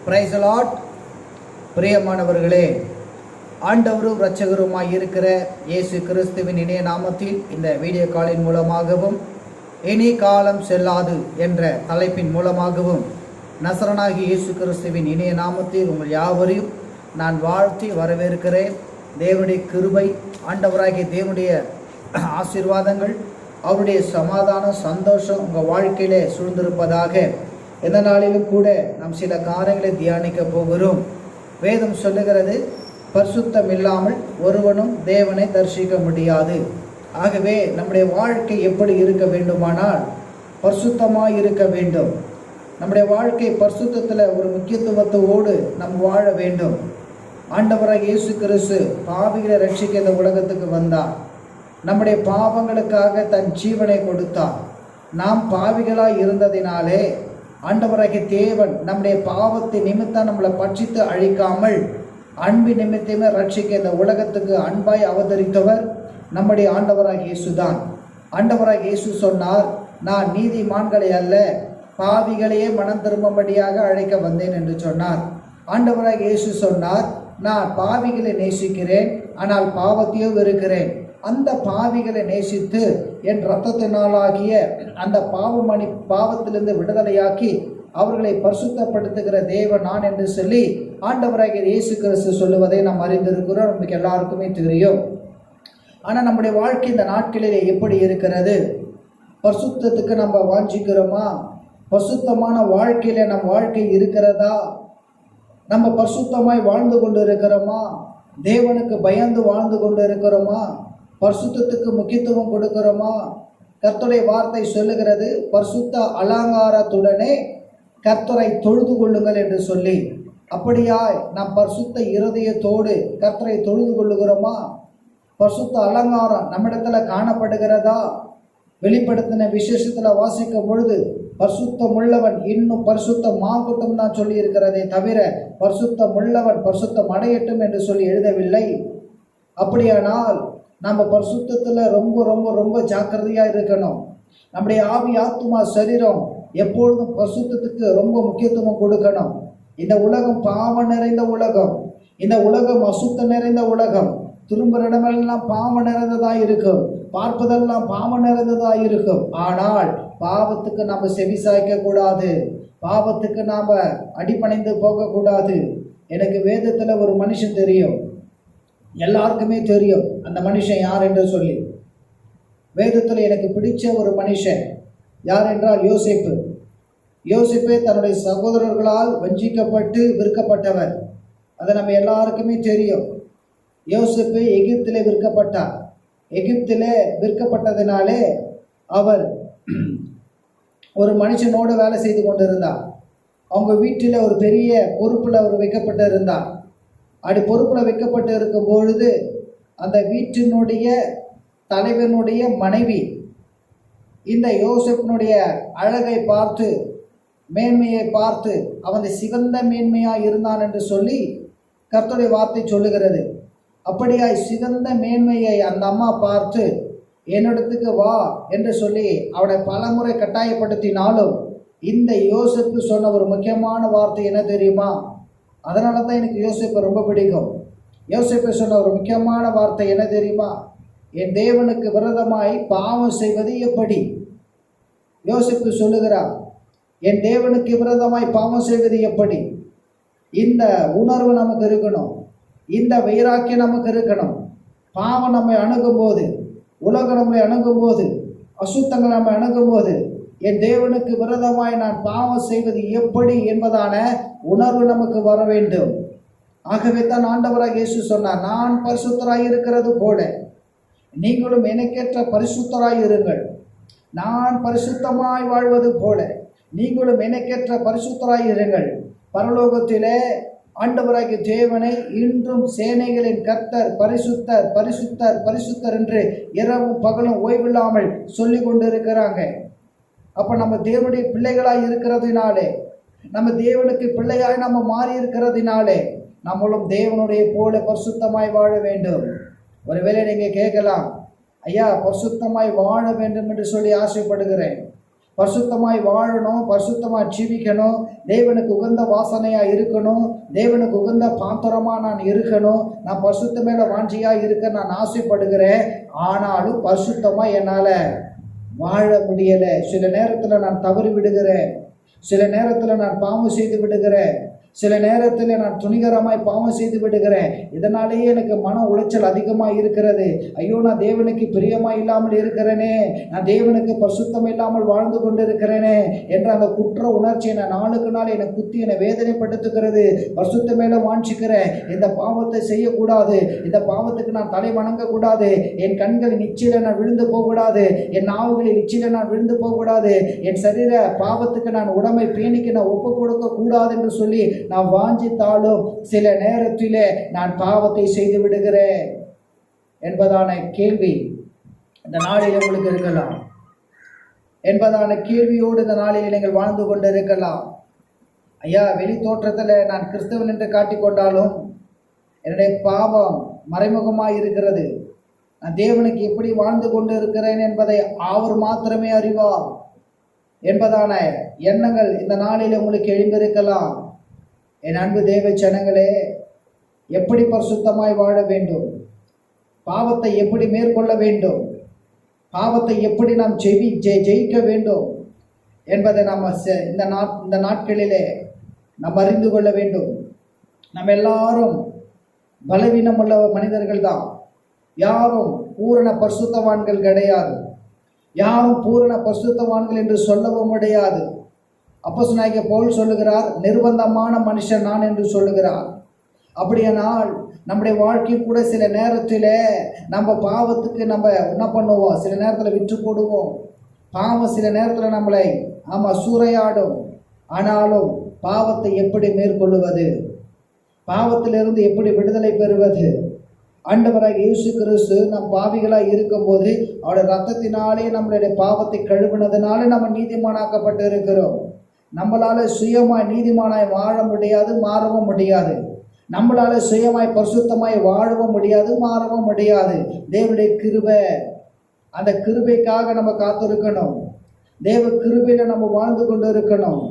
Praise the Lord. பிரியமானவர்களே, ஆண்டவரும் இரட்சகருமாய் இருக்கிற இயேசு கிறிஸ்துவின் இணைய நாமத்தில் இந்த வீடியோ காலின் மூலமாகவும் இனி காலம் செல்லாது என்ற தலைப்பின் மூலமாகவும் நசரனாகிய இயேசு கிறிஸ்துவின் இணைய நாமத்தில் உங்கள் யாவரையும் நான் வாழ்த்தி வரவேற்கிறேன். தேவனுடைய கிருபை, ஆண்டவராகிய தேவனுடைய ஆசீர்வாதங்கள், அவருடைய சமாதானம், சந்தோஷம் உங்கள் வாழ்க்கையிலே சூழ்ந்திருப்பதாக. எந்த நாளிலும் கூட நாம் சில காரியங்களை தியானிக்க போகிறோம். வேதம் சொல்லுகிறது, பரிசுத்தம் இல்லாமல் ஒருவனும் தேவனை தரிசிக்க முடியாது. ஆகவே நம்முடைய வாழ்க்கை எப்படி இருக்க வேண்டுமானால் பரிசுத்தமாக இருக்க வேண்டும். நம்முடைய வாழ்க்கை பரிசுத்தத்தில் ஒரு முக்கியத்துவத்தோடு நாம் வாழ வேண்டும். ஆண்டவராக இயேசு கிறிஸ்து பாவிகளை ரட்சிக்க இந்த உலகத்துக்கு வந்தார். நம்முடைய பாவங்களுக்காக தன் ஜீவனை கொடுத்தார். நாம் பாவிகளாய் இருந்ததினாலே ஆண்டவராகிய தேவன் நம்முடைய பாவத்தை நிமித்தம் நம்மளை பட்சித்து அழிக்காமல் அன்பு நிமித்தமே ரட்சிக்க இந்த உலகத்துக்கு அன்பாய் அவதரித்தவர் நம்முடைய ஆண்டவராகிய இயேசுதான். ஆண்டவராகிய இயேசு சொன்னார், நான் நீதிமான்களை அல்ல பாவிகளையே மனம் திரும்பும்படியாக அழைக்க வந்தேன் என்று சொன்னார். ஆண்டவராகிய இயேசு சொன்னார், நான் பாவிகளை நேசிக்கிறேன், ஆனால் பாவத்தையோ வெறுக்கிறேன். அந்த பாவிகளை நேசித்து என் இரத்தத்தினாலாகிய அந்த பாவத்திலிருந்து விடுதலையாக்கி அவர்களை பரிசுத்தப்படுத்துகிற தேவன் நான் என்று சொல்லி ஆண்டவராகிய இயேசு கிறிஸ்து சொல்லுவதை நாம் அறிந்திருக்கிறோம். நமக்கு எல்லாருக்குமே தெரியும். ஆனால் நம்முடைய வாழ்க்கை இந்த நாட்களிலே எப்படி இருக்கிறது? பரிசுத்தத்துக்கு நம்ம வாஞ்சிக்கிறோமா? பரிசுத்தமான வாழ்க்கையில நம் வாழ்க்கை இருக்கிறதா? நம்ம பரிசுத்தமாய் வாழ்ந்து கொண்டு இருக்கிறோமா? தேவனுக்கு பயந்து வாழ்ந்து கொண்டு இருக்கிறோமா? பரிசுத்தத்துக்கு முக்கியத்துவம் கொடுக்கிறோமா? கர்த்தருடைய வார்த்தை சொல்லுகிறது, பரிசுத்த அலங்காரத்துடனே கர்த்தரை தொழுது கொள்ளுங்கள் என்று சொல்லி. அப்படியாய் நாம் பரிசுத்த இருதயத்தோடு கர்த்தரை தொழுது கொள்ளுகிறோமா? பரிசுத்த அலங்காரம் நம்மிடத்துல காணப்படுகிறதா? வெளிப்படுத்தின விசேஷத்துல வாசிக்கும் பொழுது பரிசுத்தம் உள்ளவன் இன்னும் பரிசுத்தம் ஆகட்டும் தான் சொல்லி இருக்கிறதே தவிர பரிசுத்தம் உள்ளவன் பரிசுத்தம் அடையட்டும் என்று சொல்லி எழுதவில்லை. அப்படியானால் நம்ம பரிசுத்தத்தில் ரொம்ப ரொம்ப ரொம்ப ஜாக்கிரதையாக இருக்கணும். நம்முடைய ஆவி, ஆத்துமா, சரீரம் எப்பொழுதும் பரிசுத்தத்துக்கு ரொம்ப முக்கியத்துவம் கொடுக்கணும். இந்த உலகம் பாவம் நிறைந்த உலகம், இந்த உலகம் அசுத்தம் நிறைந்த உலகம். திரும்புகிற இடமெல்லாம் பாவம் நிறைந்ததாக இருக்கும், பார்ப்பதெல்லாம் பாவம் நிறைந்ததாக இருக்கும். ஆனால் பாவத்துக்கு நாம் செவி சாய்க்க கூடாது, பாவத்துக்கு நாம் அடிபணிந்து போகக்கூடாது. எனக்கு வேதத்தில் ஒரு மனுஷன் தெரியும், எல்லாருக்குமே தெரியும் அந்த மனுஷன் யார் என்று சொல்லி. வேதத்தில் எனக்கு பிடிச்ச ஒரு மனுஷன் யார் என்றால் யோசேப்பு. யோசேப்பே தன்னுடைய சகோதரர்களால் வஞ்சிக்கப்பட்டு விற்கப்பட்டவர். அதை நம்ம எல்லாருக்குமே தெரியும். யோசேப்பு எகிப்திலே விற்கப்பட்டார். எகிப்திலே விற்கப்பட்டதினாலே அவர் ஒரு மனுஷனோடு வேலை செய்து கொண்டிருந்தார். அவங்க வீட்டில் ஒரு பெரிய பொறுப்பில் அவர் வைக்கப்பட்டு இருந்தார். அப்படி பொறுப்பில் வைக்கப்பட்டு இருக்கும் பொழுது அந்த வீட்டினுடைய தலைவனுடைய மனைவி இந்த யோசேப்பினுடைய அழகை பார்த்து, மேன்மையை பார்த்து, அவன் சிவந்த மேன்மையாக இருந்தான் என்று சொல்லி கர்த்தருடைய வார்த்தை சொல்லுகிறது. அப்படியாய் சிவந்த மேன்மையை அந்த அம்மா பார்த்து, என்னிடத்துக்கு வா என்று சொல்லி அவனை பலமுறை கட்டாயப்படுத்தினாலும் இந்த யோசேப்பு சொன்ன ஒரு முக்கியமான வார்த்தை என்ன தெரியுமா? அதனால தான் எனக்கு யோசேப்பை ரொம்ப பிடிக்கும். யோசேப்பை சொன்ன ஒரு முக்கியமான வார்த்தை என்ன தெரியுமா? என் தேவனுக்கு விரோதமாய் பாவம் செய்வது எப்படி? யோசேப்பு சொல்லுகிறார், என் தேவனுக்கு விரோதமாய் பாவம் செய்வது எப்படி? இந்த உணர்வு நமக்கு இருக்கணும், இந்த வைராக்கியம் நமக்கு இருக்கணும். பாவம் நம்மை அணுகும் போது, உலகம் நம்மை அணுகும் போது, அசுத்தங்கள் நம்மை அணுகும் போது, என் தேவனுக்கு விரோதமாய் நான் பாவம் செய்வது எப்படி என்பதான உணர்வு நமக்கு வர வேண்டும். ஆகவே தான் ஆண்டவராக இயேசு சொன்னார், நான் பரிசுத்தராய் இருக்கிறது போல நீங்களும் எனக்கேற்ற பரிசுத்தராய் இருங்கள். நான் பரிசுத்தமாய் வாழ்வது போல நீங்களும் எனக்கேற்ற பரிசுத்தராய் இருங்கள். பரலோகத்திலே ஆண்டவராகிய தேவனை இன்றும் சேனைகளின் கர்த்தர் பரிசுத்தர் பரிசுத்தர் பரிசுத்தர் என்று இரவும் பகலும் ஓய்வில்லாமல் சொல்லி கொண்டு இருக்கிறாங்க. அப்போ நம்ம தேவனுடைய பிள்ளைகளாய் இருக்கிறதுனாலே, நம்ம தேவனுக்கு பிள்ளையாய் நம்ம மாறி இருக்கிறதுனாலே நம்மளும் தேவனுடைய போல பரிசுத்தமாய் வாழ வேண்டும். ஒருவேளை நீங்கள் கேட்கலாம், ஐயா பரிசுத்தமாய் வாழ வேண்டும் என்று சொல்லி ஆசைப்படுகிறேன், பரிசுத்தமாய் வாழணும், பரிசுத்தமாய் ஜீவிக்கணும், தேவனுக்கு உகந்த வாசனையாக இருக்கணும், தேவனுக்கு உகந்த பாத்திரமாக நான் இருக்கணும், நான் பரிசுத்த மேலே வாஞ்சியாக இருக்க நான் ஆசைப்படுகிறேன். ஆனாலும் பரிசுத்தமாக என்னால் வாழ முடியலை. சில நேரத்தில் நான் தவறி விடுகிறேன், சில நேரத்தில் நான் பாவம் செய்து விடுகிறேன், சில நேரத்தில் நான் துணிகரமாய் பாவம் செய்து விடுகிறேன். இதனாலேயே எனக்கு மன உளைச்சல் அதிகமாக இருக்கிறது. ஐயோ, நான் தேவனுக்கு பிரியமாக இல்லாமல் இருக்கிறேனே, நான் தேவனுக்கு பரிசுத்தம் இல்லாமல் வாழ்ந்து கொண்டு இருக்கிறேனே என்ற அந்த குற்ற உணர்ச்சி நான் நாளுக்கு நாள் என்னை குத்தி என்னை வேதனைப்படுத்துகிறது. பரிசுத்த மேலே வாஞ்சிக்கிறேன், இந்த பாவத்தை செய்யக்கூடாது, இந்த பாவத்துக்கு நான் தலை வணங்கக்கூடாது, என் கண்களின் இச்சையில நான் விழுந்து போகக்கூடாது, என் நாவுகளில் இச்சையில நான் விழுந்து போகக்கூடாது, என் சரீர பாவத்துக்கு நான் உடம்பை பேணிக்கு நான் ஒப்பு கொடுக்க கூடாது என்று சொல்லி நான் வாஞ்சித்தாலும் சில நேரத்திலே நான் பாவத்தை செய்து விடுகிறேன் என்பதான கேள்வி இந்த நாளில் உங்களுக்கு இருக்கலாம். என்பதான கேள்வியோடு இந்த நாளில் நீங்கள் வாழ்ந்து கொண்டு இருக்கலாம். ஐயா, வெளி தோற்றத்தில் நான் கிறிஸ்தவன் என்று காட்டிக்கொண்டாலும் என்னுடைய பாவம் மறைமுகமாக இருக்கிறது. நான் தேவனுக்கு எப்படி வாழ்ந்து கொண்டு இருக்கிறேன் என்பதை அவர் மாத்திரமே அறிவார் என்பதான எண்ணங்கள் இந்த நாளில் உங்களுக்கு எழுந்திருக்கலாம். என் அன்பு தேவ ஜனங்களே, எப்படி பரிசுத்தமாய் வாழ வேண்டும், பாவத்தை எப்படி மேற்கொள்ள வேண்டும், பாவத்தை எப்படி நாம் ஜெயிக்க வேண்டும் என்பதை நாம் இந்த நாட்களிலே நாம் அறிந்து கொள்ள வேண்டும். நம்ம எல்லாரும் பலவீனமுள்ள மனிதர்கள் தான். யாரும் பூரண பரிசுத்தவான்கள் கிடையாது. யாரும் பூரண பரிசுத்தவான்கள் என்று சொல்லவும் முடியாது. அப்போஸ்தலனாகிய பவுல் சொல்லுகிறார், நிர்பந்தமான மனுஷன் நான் என்று சொல்லுகிறார். அப்படியானால் நம்முடைய வாழ்க்கை கூட சில நேரத்தில் நம்ம பாவத்துக்கு நம்ம என்ன பண்ணுவோம், சில நேரத்தில் விற்று போடுவோம். பாவம் சில நேரத்தில் நம்மளை சூறையாடும். ஆனாலும் பாவத்தை எப்படி மேற்கொள்ளுவது, பாவத்திலிருந்து எப்படி விடுதலை பெறுவது? ஆண்டவராகிய இயேசு கிறிஸ்து நம் பாவிகளாக இருக்கும்போது அவருடைய ரத்தத்தினாலே நம்மளுடைய பாவத்தை கழுவினதுனால நம்ம நீதிமானாக்கப்பட்டு இருக்கிறோம். நம்மளால சுயமாய் நீதிமானாய் வாழ முடியாது, மாறவும் முடியாது. நம்மளால சுயமாய் பரிசுத்தமாய் வாழவும் முடியாது, மாறவும் முடியாது. தேவனுடைய கிருபை, அந்த கிருபைக்காக நம்ம காத்திருக்கணும். தேவ கிருபையில நம்ம வாழ்ந்து கொண்டு இருக்கணும்.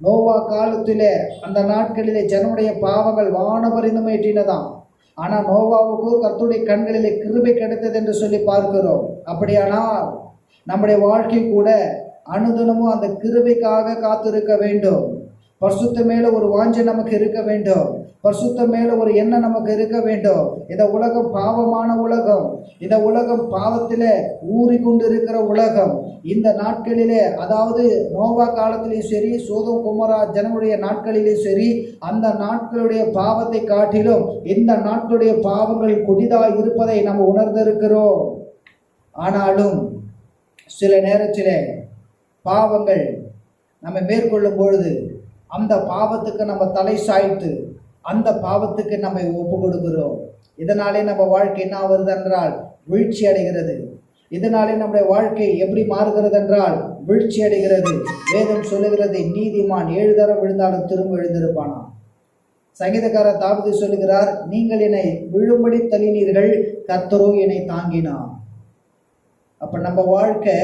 நோவா காலத்திலே அந்த நாட்களிலே ஜனமுடைய பாவங்கள் வானபரிந்தும் எட்டினதாம். ஆனால் நோவாவுக்கு கர்த்தருடைய கண்களிலே கிருபை கிடைத்தது என்று சொல்லி பார்க்கிறோம். அப்படியானால் நம்முடைய வாழ்க்கை கூட அனுதினமும் அந்த கிருபைக்காக காத்திருக்க வேண்டும். பரிசுத்த மேலே ஒரு வாஞ்சை நமக்கு இருக்க வேண்டும். பரிசுத்த மேலே ஒரு எண்ணம் நமக்கு இருக்க வேண்டும். இந்த உலகம் பாவமான உலகம். இந்த உலகம் பாவத்திலே ஊறி கொண்டு இருக்கிற உலகம். இந்த நாட்களிலே, அதாவது நோவா காலத்திலேயும் சரி, சோதோம் குமரா ஜனங்களுடைய நாட்களிலே சரி, அந்த நாட்களுடைய பாவத்தை காட்டிலும் இந்த நாட்களுடைய பாவங்கள் கொடிதாக இருப்பதை நாம் உணர்ந்திருக்கிறோம். ஆனாலும் சில நேரத்திலே பாவங்கள் நம்ம மேற்கொள்ளும் பொழுது அந்த பாவத்துக்கு நம்ம தலை சாய்த்து அந்த பாவத்துக்கு நம்ம ஒப்பு கொடுக்கிறோம். இதனாலே நம்ம வாழ்க்கை என்ன ஆகுது என்றால் வீழ்ச்சி அடைகிறது. இதனாலே நம்முடைய வாழ்க்கை எப்படி மாறுகிறது என்றால் வீழ்ச்சி அடைகிறது. வேதம் சொல்லுகிறது, நீதிமான் 7 தரம் விழுந்தாலும் திரும்ப எழுந்திருப்பானா. சங்கீதக்காரர் தாவீது சொல்லுகிறார், நீங்கள் என்னை விழும்படி தள்ளினீர்கள், கர்த்தரோ என்னை தாங்கினார். அப்ப நம்ம வாழ்க்கை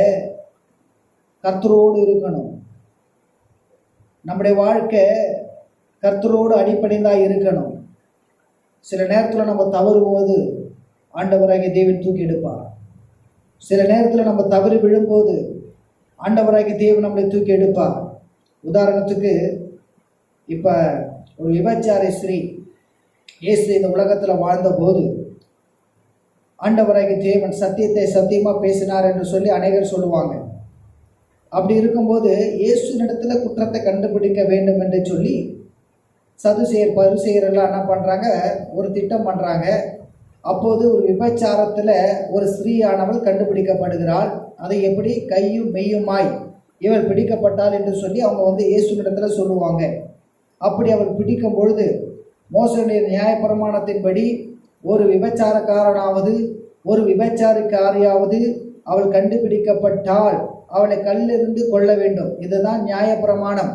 கர்த்தரோடு இருக்கணும். நம்முடைய வாழ்க்கை கர்த்தரோடு அடிப்படையாக இருக்கணும். சில நேரத்தில் நம்ம தவறும்போது ஆண்டவராகிய தேவன் தூக்கி எடுப்பார். சில நேரத்தில் நம்ம தவறி விழும்போது ஆண்டவராகிய தேவன் நம்மளை தூக்கி எடுப்பார். உதாரணத்துக்கு இப்போ ஒரு விபச்சார ஸ்திரீ இயேசு இந்த உலகத்தில் வாழ்ந்தபோது ஆண்டவராகிய தேவன் சத்தியத்தை சத்தியமாக பேசினார் என்று சொல்லி அநேகர் சொல்லுவாங்க. அப்படி இருக்கும்போது இயேசுனிடத்தில் குற்றத்தை கண்டுபிடிக்க வேண்டும் என்று சொல்லி சதுசேயர் பரிசேயரெல்லாம் என்ன பண்ணுறாங்க, ஒரு திட்டம் பண்ணுறாங்க. அப்போது ஒரு விபச்சாரத்தில் ஒரு ஸ்திரீயானவள் கண்டுபிடிக்கப்படுகிறாள். அதை எப்படி கையும் மெய்யுமாய் இவள் பிடிக்கப்பட்டாள் என்று சொல்லி அவங்க இயேசுனிடத்தில் சொல்லுவாங்க. அப்படி அவள் பிடிக்கும் பொழுது மோசேயுடைய நியாயப்பிரமாணத்தின்படி ஒரு விபச்சாரக்காரனாவது ஒரு விபச்சாரிக்காரியாவது அவள் கண்டுபிடிக்கப்பட்டால் அவளை கல்லிருந்து கொள்ள வேண்டும். இதுதான் நியாயப்பிரமாணம்.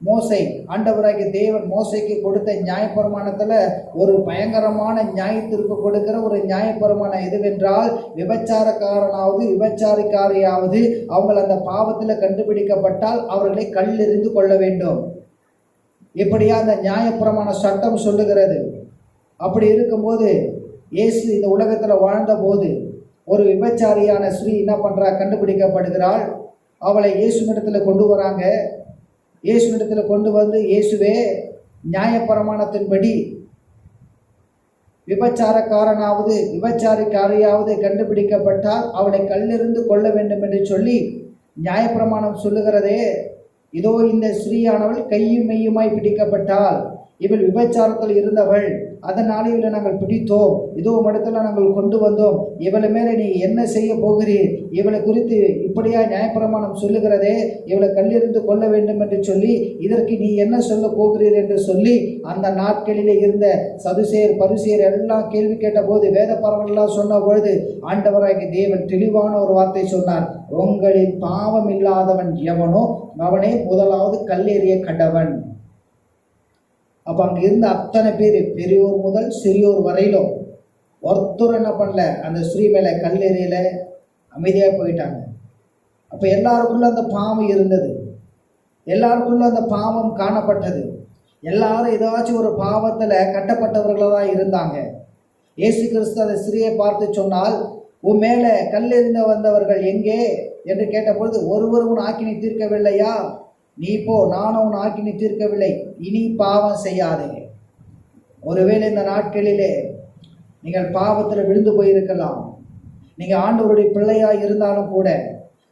மோசே, ஆண்டவராகிய தேவன் மோசைக்கு கொடுத்த நியாயப்பிரமாணத்துல ஒரு பயங்கரமான நியாயத்திற்கு கொடுக்கிற ஒரு நியாயப்பிரமாணம் எதுவென்றால், விபச்சாரக்காரனாவது விபச்சாரிக்காரியாவது அவங்கள் அந்த பாவத்துல கண்டுபிடிக்கப்பட்டால் அவர்களை கல்லெறிந்து கொள்ள வேண்டும். இப்படியா அந்த நியாயப்பிரமாண சட்டம் சொல்லுகிறது. அப்படி இருக்கும்போது இயேசு இந்த உலகத்துல வாழ்ந்த போது ஒரு விபச்சாரியான ஸ்ரீ என்ன பண்றா, கண்டுபிடிக்கப்படுகிறாள். அவளை இயேசுவிடத்துல கொண்டு வராங்க. இயேசுவிடத்துல கொண்டு வந்து, இயேசுவே, நியாயப்பிரமாணத்தின்படி விபச்சாரக்காரனாவது விபச்சாரிக்காரியாவது கண்டுபிடிக்கப்பட்டால் அவளை கல்லெறிந்து கொள்ள வேண்டும் என்று சொல்லி நியாயப்பிரமாணம் சொல்லுகிறதே. இதோ இந்த ஸ்ரீயானவள் கையும் மெய்யுமாய் பிடிக்கப்பட்டால், இவள் விபச்சாரத்தில் இருந்தவள், அதனால இவளை நாங்கள் பிடித்தோம், இதோ இடத்துல நாங்கள் கொண்டு வந்தோம், இவளை மேலே நீ என்ன செய்ய போகிறீர், இவளை குறித்து இப்படியா நியாயப்பிரமாணம் சொல்லுகிறதே, இவளை கல்லெறிந்து கொள்ள வேண்டும் என்று சொல்லி இதற்கு நீ என்ன சொல்ல போகிறீர் என்று சொல்லி அந்த நாட்களிலே இருந்த சதுசேர் பரிசேர் எல்லாம் கேள்வி கேட்ட போது, வேத பரவெல்லாம் சொன்ன பொழுது ஆண்டவராகிய தேவன் தெளிவான ஒரு வார்த்தை சொன்னார். உங்களில் பாவம் இல்லாதவன் எவனோ அவனே முதலாவது கல்லெறிய கடவன். அப்போ அங்கே இருந்த அத்தனை பேர், பெரியோர் முதல் சிறியோர் வரையிலும் ஒருத்தர் என்ன பண்ணல, அந்த ஸ்ரீ மேலே கல்லெறியில, அமைதியாக போயிட்டாங்க. அப்போ எல்லாருக்குள்ள அந்த பாவம் இருந்தது, எல்லாருக்குள்ள அந்த பாவம் காணப்பட்டது. எல்லாரும் ஏதாச்சும் ஒரு பாவத்தில் கட்டப்பட்டவர்களாக தான் இருந்தாங்க. இயேசு கிறிஸ்து அந்த ஸ்ரீயை பார்த்து சொன்னால், உன் மேலே கல்லெறிந்த வந்தவர்கள் எங்கே என்று கேட்டபொழுது, ஒருவர் உன் ஆக்கினை தீர்க்கவில்லையா, நீ போ, நானும் உன் ஆக்கினை தீர்க்கவில்லை, இனி பாவம் செய்யாதே. ஒருவேளை இந்த நாட்களிலே நீங்கள் பாவத்தில் விழுந்து போயிருக்கலாம். நீங்கள் ஆண்டவருடைய பிள்ளையாக இருந்தாலும் கூட,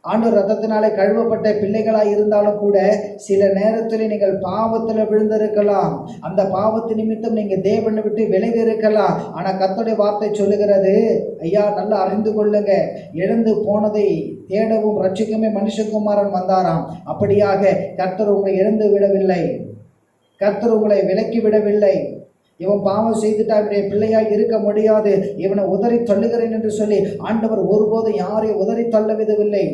ஆண்டவர் ரத்தத்தினாலே கழுவப்பட்ட பிள்ளைகளாக இருந்தாலும் கூட, சில நேரத்தில் நீங்கள் பாவத்தில் விழுந்திருக்கலாம். அந்த பாவத்து நிமித்தம் நீங்கள் தேவனை விட்டு விலகி இருக்கலாம். ஆனால் கர்த்தருடைய வார்த்தை சொல்லுகிறது, ஐயா நல்லா அறிந்து கொள்ளுங்க, இழந்து போனதை தேடவும் ரட்சிக்குமே மனுஷகுமாரன் வந்தாராம். அப்படியாக கர்த்தர் உங்களை இழந்து விடவில்லை, கர்த்தர் உங்களை விலக்கி விடவில்லை. இவன் பாவம் செய்துட்டா இவனுடைய பிள்ளையாக இருக்க முடியாது, இவனை உதறி தள்ளுகிறேன் என்று சொல்லி ஆண்டவர் ஒருபோது யாரையும் உதறி தள்ளவிடவில்லை.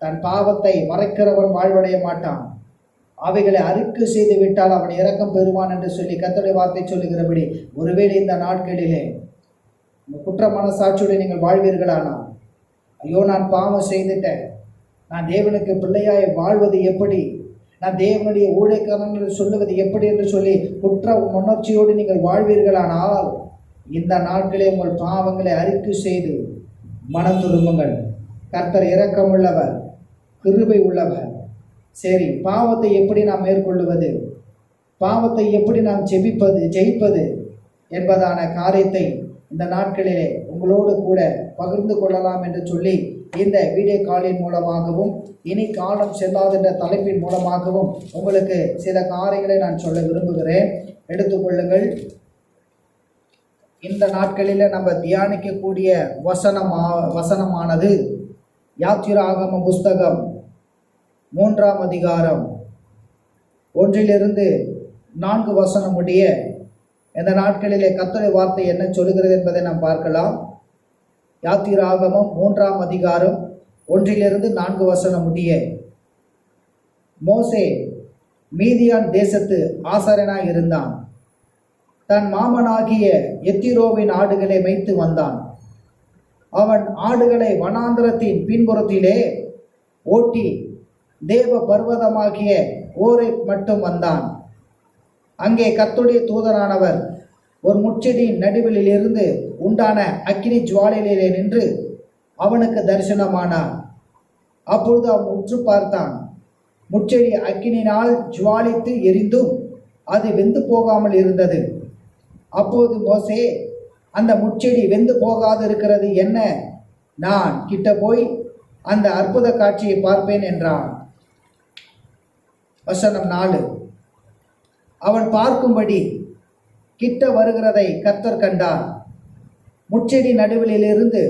தன் பாவத்தை மறைக்கிறவன் வாழ்வடைய மாட்டான், அவைகளை அறிக்கை செய்து விட்டால் அவன் இரக்கம் பெறுவான் என்று சொல்லி கர்த்தருடைய வார்த்தை சொல்லுகிறபடி, ஒருவேளை இந்த நாட்களிலே குற்ற மனசாட்சியுடைய நீங்கள் வாழ்வீர்களானா, ஐயோ நான் பாவம் செய்துட்டேன், நான் தேவனுக்கு பிள்ளையாய் வாழ்வது எப்படி, நான் தேவனுடைய ஊழியக்காரன் சொல்லுவது எப்படி என்று சொல்லி குற்ற உணர்ச்சியோடு நீங்கள் வாழ்வீர்களானால், இந்த நாட்களே உங்கள் பாவங்களை அறிக்கை செய்து மனம் திரும்புங்கள். கர்த்தர் இரக்கமுள்ளவர், கிருபை உள்ளவர். சரி, பாவத்தை எப்படி நாம் மேற்கொள்ளுவது, பாவத்தை எப்படி நாம் ஜெயிப்பது என்பதான காரியத்தை இந்த நாட்களிலே உங்களோடு கூட பகிர்ந்து கொள்ளலாம் என்று சொல்லி இந்த வீடியோ காலின் மூலமாகவும் இனி காலம் செல்லாத என்ற தலைப்பின் மூலமாகவும் உங்களுக்கு சில காரியங்களை நான் சொல்ல விரும்புகிறேன். எடுத்துக்கொள்ளுங்கள். இந்த நாட்களில் நம்ம தியானிக்கக்கூடிய வசனமானது யாத்திராகம புஸ்தகம் 3ஆம் அதிகாரம் 1 வசனம் முடிய இந்த நாட்களிலே கர்த்தருடைய வார்த்தை என்ன சொல்லுகிறது என்பதை நாம் பார்க்கலாம். யாத்திராகமம் 3ஆம் அதிகாரம் 1 வசனம் முடிய, மோசே மீதியான் தேசத்து ஆசாரியனாய் இருந்தான். தன் மாமனாகிய எத்திரோவின் ஆடுகளை மேய்த்து வந்தான். அவன் ஆடுகளை வனாந்திரத்தின் பின்புறத்திலே ஓட்டி தேவ பர்வதமாகிய ஓரை மட்டும் வந்தான். அங்கே கர்த்தருடைய தூதனானவர் ஒரு முட்செடியின் நடுவில் இருந்து உண்டான அக்கினி ஜுவாலையிலே நின்று அவனுக்கு தரிசனமானார். அப்பொழுது அவன் உற்று பார்த்தான். முட்செடி அக்கினினால் ஜுவாலித்து எரிந்தும் அது வெந்து போகாமல் இருந்தது. அப்போது மோசே, அந்த முட்செடி வெந்து போகாது இருக்கிறது என்ன, நான் கிட்ட போய் அந்த அற்புத காட்சியை பார்ப்பேன் என்றான். வசனம் 4. அவன் பார்க்கும்படி கிட்ட வருகிறதை கர்த்தர் கண்டார். முட்செடி நடுவிலிருந்து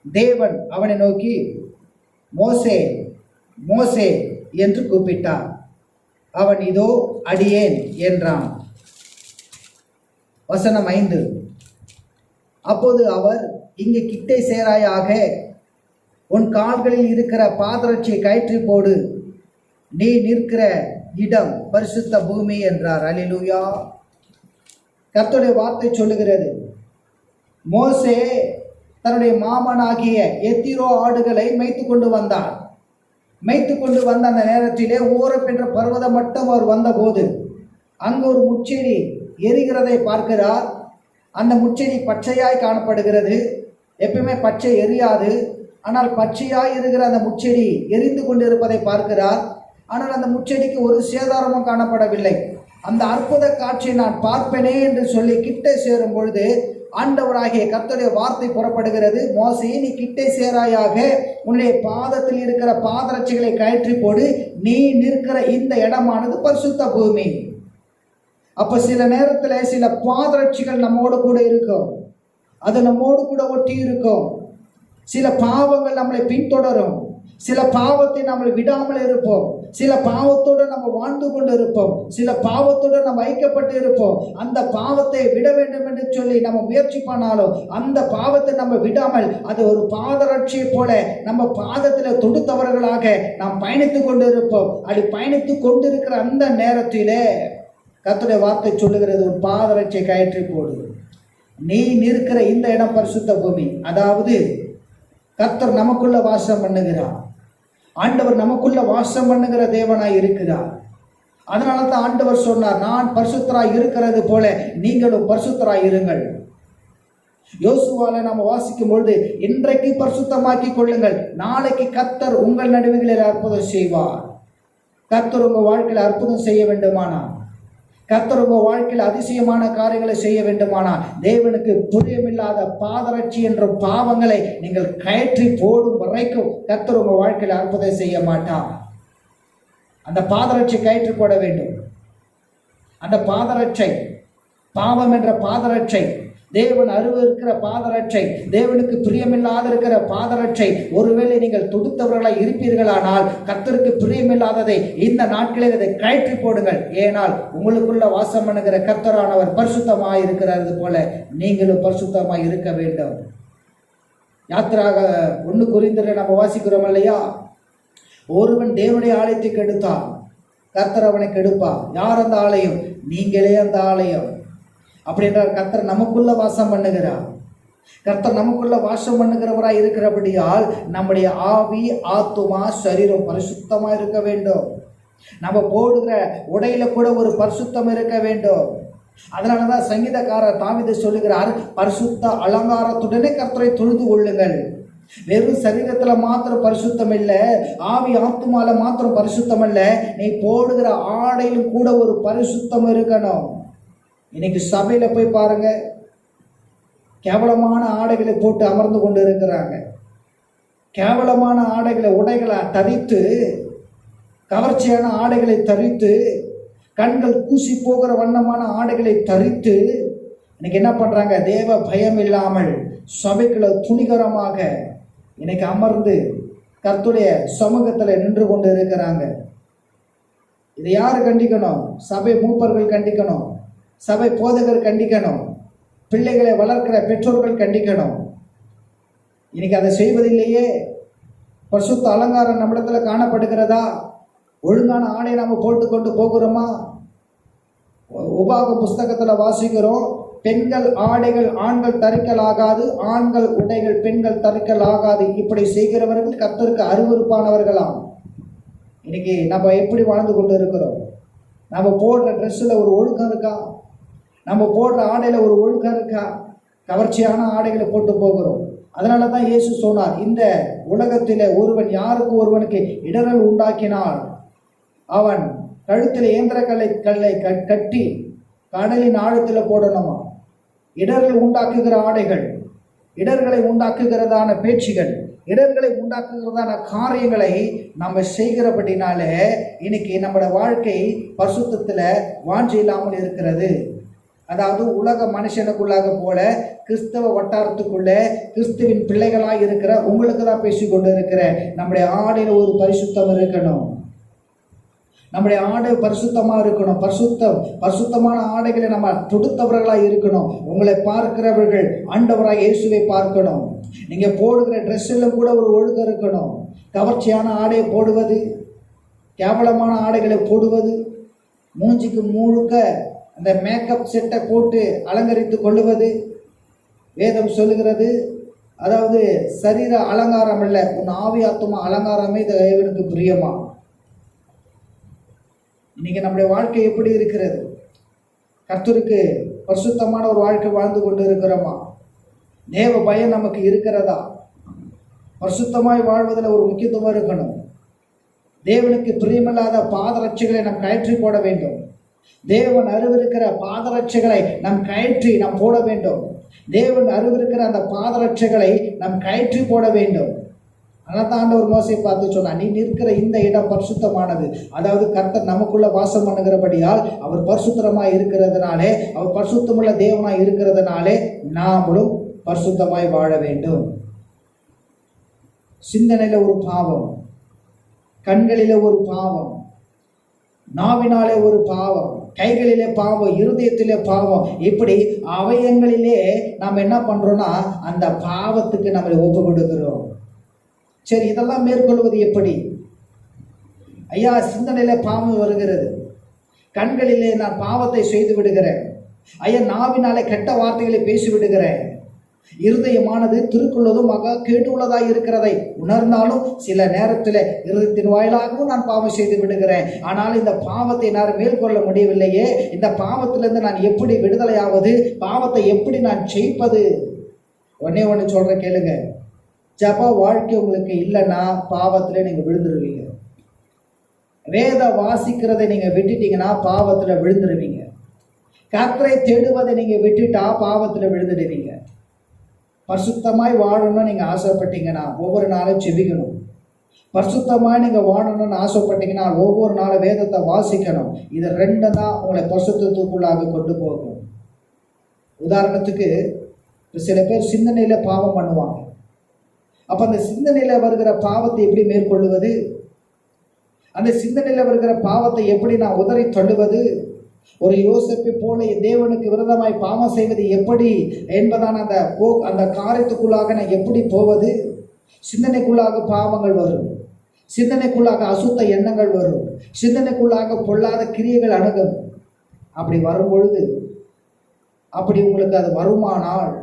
தேவன் அவனை நோக்கி, மோசே மோசே என்று கூப்பிட்டார். அவன், இதோ அடியேன் என்றான். வசனம் 5. அப்போது அவர், இங்கு கிட்டே சேராயாக, உன் கால்களில் இருக்கிற பாதரட்சியை கயிற்றி போடு, நீ நிற்கிற இடம் பரிசுத்த பூமி என்றார். அல்லேலூயா. கர்த்தருடைய வார்த்தை சொல்லுகிறது, மோசே தன்னுடைய மாமனாகிய எத்திரோ ஆடுகளை மேய்த்து கொண்டு வந்தார். மேய்த்து கொண்டு வந்த அந்த நேரத்திலே ஓரப் என்ற பர்வதம் மட்டும் அவர் வந்தபோது அங்கு ஒரு முச்செடி எரிகிறதை பார்க்கிறார். அந்த முச்செடி பச்சையாய் காணப்படுகிறது. எப்பவுமே பச்சை எரியாது, ஆனால் பச்சையாய் இருக்கிற அந்த முச்செடி எரிந்து கொண்டு இருப்பதை பார்க்கிறார். ஆனால் அந்த முச்செடிக்கு ஒரு சேதாரமும் காணப்படவில்லை. அந்த அற்புத காட்சியை நான் பார்ப்பேனே என்று சொல்லி கிட்டே சேரும் பொழுது ஆண்டவராகிய கர்த்தருடைய வார்த்தை புறப்படுகிறது, மோசே நீ கிட்டே சேராயாக, உன்னுடைய பாதத்தில் இருக்கிற பாதரட்சிகளை கயற்றி போடு, நீ நிற்கிற இந்த இடமானது பரிசுத்த பூமி. அப்ப சில நேரத்தில் சில பாதரட்சிகள் நம்மோடு கூட இருக்கும், அது நம்மோடு கூட ஒட்டி இருக்கும். சில பாவங்கள் நம்மளை பின்தொடரும், சில பாவத்தை நம்மளை விடாமல் இருப்போம், சில பாவத்தோடு நம்ம வாழ்ந்து கொண்டு இருப்போம், சில பாவத்தோடு நம்ம ஐக்கப்பட்டு இருப்போம். அந்த பாவத்தை விட வேண்டும் என்று சொல்லி நம்ம முயற்சி பண்ணாலும் அந்த பாவத்தை நம்ம விடாமல் அது ஒரு பாதரட்சியை போல நம்ம பாதத்தில் தொடுத்தவர்களாக நாம் பயணித்து கொண்டு இருப்போம். அப்படி பயணித்து கொண்டிருக்கிற அந்த நேரத்திலே கர்த்தருடைய வார்த்தை சொல்லுகிறது, ஒரு பாதரட்சியை கயற்றி போடு, நீ நிற்கிற இந்த இடம் பரிசுத்த பூமி. அதாவது கர்த்தர் நமக்குள்ள வாசம் பண்ணுகிறார். ஆண்டவர் நமக்குள்ள வாசம் பண்ணுகிற தேவனாய் இருக்கிறார். அதனால தான் ஆண்டவர் சொன்னார், நான் பரிசுத்தராய் இருக்கிறது போல நீங்களும் பரிசுத்தராய் இருங்கள். யோசுவால நம்ம வாசிக்கும் பொழுது, இன்றைக்கு பரிசுத்தமாக்கி கொள்ளுங்கள், நாளைக்கு கர்த்தர் உங்கள் நடுவுகளில் அற்புதம் செய்வார். கர்த்தர் உங்கள் வாழ்க்கையில் அற்புதம் செய்ய வேண்டுமானால், கர்த்தர் உங்கள் வாழ்க்கையில் அதிசயமான காரியங்களை செய்ய வேண்டுமானால், தேவனுக்கு புரியமில்லாத பாதரட்சி என்ற பாவங்களை நீங்கள் கயற்றி போடும் வரைக்கும் கர்த்தர் உங்கள் வாழ்க்கையில் அற்புதம் செய்ய மாட்டார். அந்த பாதரட்சி கயற்றி போட வேண்டும். அந்த பாதரட்சை, பாவம் என்ற பாதரட்சை, தேவன் அருவருக்கிற பாதரட்சை, தேவனுக்கு பிரியமில்லாத இருக்கிற பாதரட்சை ஒருவேளை நீங்கள் தொடுத்தவர்களாய் இருப்பீர்களானால் கர்த்தருக்கு பிரியமில்லாததை இந்த நாட்களில் அதை கயற்றி போடுங்கள். ஏனால் உங்களுக்குள்ள வாசம் பண்ணுகிற கர்த்தரானவர் பரிசுத்தமாய் இருக்கிறது போல நீங்களும் பரிசுத்தமாய் இருக்க வேண்டும். யாத்திராக 1 கொரிந்தியரில் நம்ம வாசிக்கிறோம் இல்லையா, ஒருவன் தேவனுடைய ஆலயத்தை கெடுத்தான், கர்த்தர் அவனை கெடுப்பார். யார் அந்த ஆலயம்? நீங்களே அந்த ஆலயம். அப்படி என்றால் கர்த்தர் நமக்குள்ள வாசம் பண்ணுகிறார். கர்த்தர் நமக்குள்ள வாசம் பண்ணுகிறவராய் இருக்கிறபடியால் நம்முடைய ஆவி, ஆத்துமா, சரீரம் பரிசுத்தமா இருக்க வேண்டும். நம்ம போடுகிற உடையில கூட ஒரு பரிசுத்தம் இருக்க வேண்டும். அதனாலதான் சங்கீதக்காரர் தாவீது சொல்லுகிறார், பரிசுத்த அலங்காரத்துடனே கர்த்தரை தொழுது கொள்ளுங்கள். வெறும் சரீரத்துல மாத்திரம் பரிசுத்தம் இல்லை, ஆவி ஆத்துமால மாத்திரம் பரிசுத்தம் இல்லை, நீ போடுகிற ஆடையிலும் கூட ஒரு பரிசுத்தம் இருக்கணும். இன்னைக்கு சபையில போய் பாருங்க, கேவலமான ஆடைகளை போட்டு அமர்ந்து கொண்டு இருக்கிறாங்க. கேவலமான ஆடைகளை, உடைகளை தரித்து, கவர்ச்சியான ஆடைகளை தரித்து, கண்கள் கூசி போகிற வண்ணமான ஆடைகளை தரித்து இன்னைக்கு என்ன பண்றாங்க? தேவ பயம் இல்லாமல் சபைக்குள்ள துணிகரமாக இன்னைக்கு அமர்ந்து கர்த்தருடைய சமூகத்தில் நின்று கொண்டு இருக்கிறாங்க. இதை யாரு கண்டிக்கணும்? சபை மூப்பர்கள் கண்டிக்கணும், சபை போதகர் கண்டிக்கணும், பிள்ளைகளை வளர்க்கிற பெற்றோர்கள் கண்டிக்கணும். இன்னைக்கு அதை செய்வதில்லையே. பரிசுத்த அலங்காரம் நம்மிடத்துல காணப்படுகிறதா? ஒழுங்கான ஆடை நம்ம போட்டுக்கொண்டு போகிறோமா? உபாக புஸ்தகத்துல வாசிக்கிறோம், பெண்கள் ஆடைகள் ஆண்கள் தரிக்கல் ஆகாது, ஆண்கள் உடைகள் பெண்கள் தரிக்கல் ஆகாது. இப்படி செய்கிறவர்கள் கர்த்தருக்கு அருவருப்பானவர்களாம். இன்னைக்கு நம்ம எப்படி வாழ்ந்து கொண்டு இருக்கிறோம்? நம்ம போடுற ட்ரெஸ்ஸில் ஒரு ஒழுக்கம் இருக்கா? நம்ம போடுற ஆடையில் ஒரு ஒழுக்கம் இருக்கா? கவர்ச்சியான ஆடைகளை போட்டு போகிறோம். அதனால தான் இயேசு சொன்னார், இந்த உலகத்தில் ஒருவன் யாருக்கு ஒருவனுக்கு இடரல் உண்டாக்கினால் அவன் கழுத்தில் கல்லை கட்டி கடலின் ஆழத்தில் போடணுமா. இடர்கள் உண்டாக்குகிற ஆடைகள், இடர்களை உண்டாக்குகிறதான பேச்சுகள், இடர்களை உண்டாக்குகிறதான காரியங்களை நம்ம செய்கிறபடினாலே இன்னைக்கு நம்மளோட வாழ்க்கை பரிசுத்தத்தில் வாஞ்சி இல்லாமல் இருக்கிறது. அதாவது உலக மனுஷனுக்குள்ளாக போல கிறிஸ்தவ வட்டாரத்துக்குள்ள கிறிஸ்துவின் பிள்ளைகளாக இருக்கிற உங்களுக்கு தான் பேசி கொண்டு இருக்கிற, நம்முடைய ஆடையில் ஒரு பரிசுத்தம் இருக்கணும். நம்முடைய ஆடை பரிசுத்தமாக இருக்கணும். பரிசுத்தமான ஆடைகளை நம்ம தொடுத்தவர்களாக இருக்கணும். உங்களை பார்க்கிறவர்கள் ஆண்டவராக இயேசுவை பார்க்கணும். நீங்கள் போடுகிற ட்ரெஸ்ஸிலும் கூட ஒரு ஒழுக்கம் இருக்கணும். கவர்ச்சியான ஆடையை போடுவது, கேவலமான ஆடைகளை போடுவது, மூஞ்சிக்கு முழுக்க அந்த மேக்கப் செட்டை போட்டு அலங்கரித்து கொள்ளுவது. வேதம் சொல்லுகிறது, அதாவது சரீர அலங்காரம் இல்லை, உன் ஆவி ஆத்துமா அலங்காரமே தேவனுக்கு பிரியமா. இன்னைக்கு நம்முடைய வாழ்க்கை எப்படி இருக்கிறது? கர்த்தருக்கு பரிசுத்தமான ஒரு வாழ்க்கை வாழ்ந்து கொண்டு இருக்கிறோமா? தேவ பயம் நமக்கு இருக்கிறதா? பரிசுத்தமாய் வாழ்வதில் ஒரு முக்கியத்துவம் இருக்கணும். தேவனுக்கு பிரியமில்லாத பாதரட்சைகளை நாம் கயற்றி போட வேண்டும். தேவன் அருவிருக்கிற பாதரட்சைகளை நாம் கயற்றி நாம் போட வேண்டும். தேவன் அருவிருக்கிற அந்த பாதரட்சைகளை நாம் கயற்றி போட வேண்டும். அதனால தான் ஆண்டவர் மோசையை பார்த்து சொன்னார், நீ நிற்கிற இந்த இடம் பரிசுத்தமானது. அதாவது கர்த்தர் நமக்குள்ள வாசம் பண்ணுகிறபடியால், அவர் பரிசுத்தமாய் இருக்கிறதுனாலே, அவர் பரிசுத்தமுள்ள தேவனாய் இருக்கிறதுனாலே நாமளும் பரிசுத்தமாய் வாழ வேண்டும். சிந்தனையில ஒரு பாவம், கண்களிலே ஒரு பாவம், நாவினாலே ஒரு பாவம், கைகளிலே பாவம், இருதயத்திலே பாவம், இப்படி அவயங்களிலே நாம் என்ன பண்றோம்னா அந்த பாவத்துக்கு நம்மளை ஒப்பு கொடுக்கிறோம். சரி, இதெல்லாம் மேற்கொள்வது எப்படி? ஐயா, சிந்தனையில பாவம் வருகிறது, கண்களிலே நான் பாவத்தை செய்து விடுகிறேன், ஐயா நாவினாலே கெட்ட வார்த்தைகளை பேசி விடுகிறேன், இருதயமானது திருக்குள்ளதும் கேடு உள்ளதாய் இருக்கிறதை உணர்ந்தாலும் சில நேரத்தில் இருதயத்தின் வாயிலாகவும் நான் பாவம் செய்து விடுகிறேன். ஆனால் இந்த பாவத்தை நான் மேற்கொள்ள முடியவில்லையே, இந்த பாவத்திலிருந்து நான் எப்படி விடுதலையாவது, பாவத்தை எப்படி நான் ஜெயிப்பது? ஒன்னே ஒன்று சொல்றேன் கேளுங்க, ஜப வாழ்க்கை உங்களுக்கு இல்லைன்னா பாவத்தில் நீங்கள் விழுந்துருவீங்க. வேத வாசிக்கிறதை நீங்கள் விட்டுட்டீங்கன்னா பாவத்தில் விழுந்துருவீங்க. கர்த்தரை தேடுவதை நீங்கள் விட்டுட்டா பாவத்தில் விழுந்துடுவீங்க. பரிசுத்தமாய் வாழணும்னு நீங்கள் ஆசைப்பட்டீங்கன்னா ஒவ்வொரு நாளும் செபிக்கணும். பரிசுத்தமாய் நீங்கள் வாழணும்னு ஆசைப்பட்டீங்கன்னா ஒவ்வொரு நாளும் வேதத்தை வாசிக்கணும். இது ரெண்டு தான் உங்களை பரிசுத்தத்துக்குள்ளாக கொண்டு போகும். உதாரணத்துக்கு சில பேர் சிந்தனையில பாவம் பண்ணுவாங்க. அப்போ அந்த சிந்தனையில வருகிற பாவத்தை எப்படி மேற்கொள்வது? அந்த சிந்தனையில வருகிற பாவத்தை எப்படி நான் உதறி தள்ளுவது? ஒரு யோசேப்பை போல தேவனுக்கு விரோதமாய் பாவம் செய்வது எப்படி என்பதான அந்த காரியத்துக்குள்ளாக நான் எப்படி போவது? சிந்தனைக்குள்ளாக பாவங்கள் வரும், சிந்தனைக்குள்ளாக அசுத்த எண்ணங்கள் வரும், சிந்தனைக்குள்ளாக பொல்லாத கிரியைகள் அணுகும். அப்படி வரும்பொழுது, அப்படி உங்களுக்கு அது வருமானால்,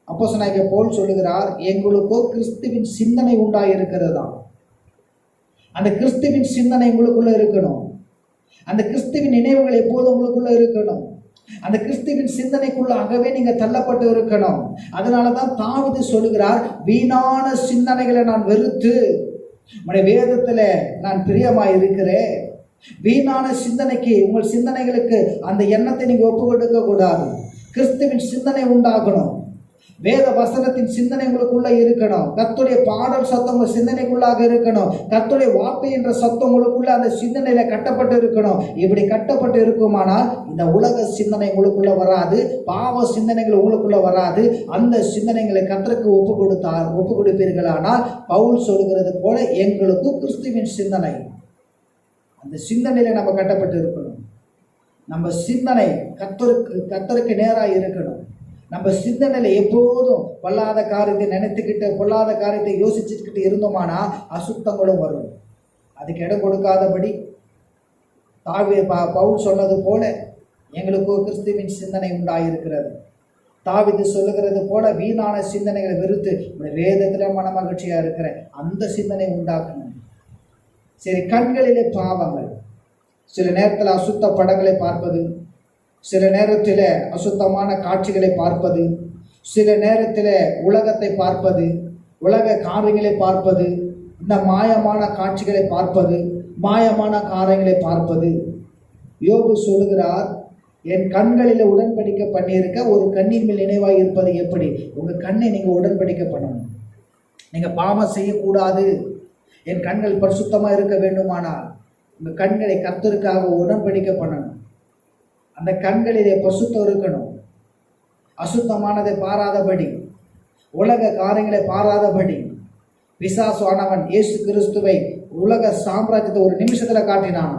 அப்போஸ்தலனாகிய பவுல் சொல்லுகிறார், எங்களுக்கோ கிறிஸ்துவின் சிந்தனை உண்டாயிருக்கிறதா. அந்த கிறிஸ்துவின் சிந்தனை உங்களுக்குள்ள இருக்கணும். அந்த கிறிஸ்துவின் நினைவுகள் எப்போதும் உங்களுக்குள்ள இருக்கணும். அந்த கிறிஸ்துவின் சிந்தனைக்குள்ளாகவே நீங்க தள்ளப்பட்டு இருக்கணும். அதனாலதான் தாவீது சொல்லுகிறார், வீணான சிந்தனைகளை நான் வெறுத்து உங்களுடைய வேதத்துல நான் பிரியமாய் இருக்கிறேன். வீணான சிந்தனைக்கு, உங்கள் சிந்தனைகளுக்கு அந்த எண்ணத்தை நீங்க ஒப்பு கொடுக்க கூடாது. கிறிஸ்துவின் சிந்தனை உண்டாகணும். வேத வசனத்தின் சிந்தனை உங்களுக்குள்ள இருக்கணும். கர்த்தருடைய பாடல் சத்தம் உங்கள் சிந்தனைக்குள்ளாக இருக்கணும். கர்த்தருடைய வார்த்தை என்ற சத்தம் உங்களுக்குள்ள அந்த சிந்தனையில கட்டப்பட்டு இருக்கணும். இப்படி கட்டப்பட்டு இருக்குமானால் இந்த உலக சிந்தனை உங்களுக்குள்ள வராது, பாவ சிந்தனைகள் உங்களுக்குள்ள வராது. அந்த சிந்தனைகளை கர்த்தருக்கு ஒப்பு கொடுப்பீர்களானால் பவுல் சொல்லுகிறது போல எங்களுக்கும் கிறிஸ்துவின் சிந்தனை, அந்த சிந்தனையில நம்ம கட்டப்பட்டு இருக்கணும். நம்ம சிந்தனை கர்த்தருக்கு நேராக இருக்கணும். நம்ம சிந்தனையில் எப்போதும் பொல்லாத காரியத்தை நினைத்துக்கிட்டு, பொல்லாத காரியத்தை யோசிச்சுக்கிட்டு இருந்தோமானா அசுத்தங்களும் வரும். அதுக்கு இடம் கொடுக்காதபடி பவுல் சொன்னது போல எங்களுக்கு கிறிஸ்துவின் சிந்தனை உண்டாயிருக்கிறது. தாவீது சொல்லுகிறது போல வீணான சிந்தனைகளை வெறுத்து வேதத்தில் மன மகிழ்ச்சியாக இருக்கிற அந்த சிந்தனை உண்டாக்கணும். சரி, கண்களிலே பாவங்கள், சில நேரத்தில் அசுத்த படங்களை பார்ப்பது, சில நேரத்தில் அசுத்தமான காட்சிகளை பார்ப்பது, சில நேரத்தில் உலகத்தை பார்ப்பது, உலக காரியங்களை பார்ப்பது, இந்த மாயமான காட்சிகளை பார்ப்பது, மாயமான காரியங்களை பார்ப்பது. யோபு சொல்லுகிறார், என் கண்களில் உடன்படிக்கை பண்ணியிருக்க ஒரு கண்ணின் மேல் நினைவாய் இருப்பது எப்படி? உங்கள் கண்ணை நீங்கள் உடன்படிக்கை பண்ணணும். நீங்கள் பாவம் செய்யக்கூடாது, என் கண்கள் பரிசுத்தமாக இருக்க வேண்டுமானால் உங்கள் கண்களை கர்த்தருக்காக உடன்படிக்கை பண்ணணும். அந்த கண்களிலே பரிசுத்தம் இருக்கணும். அசுத்தமானதை பாராதபடி, உலக காரியங்களை பாராதபடி. பிசாசானவன் இயேசு கிறிஸ்துவை உலக சாம்ராஜ்யத்தை ஒரு நிமிஷத்துல காட்டினான்.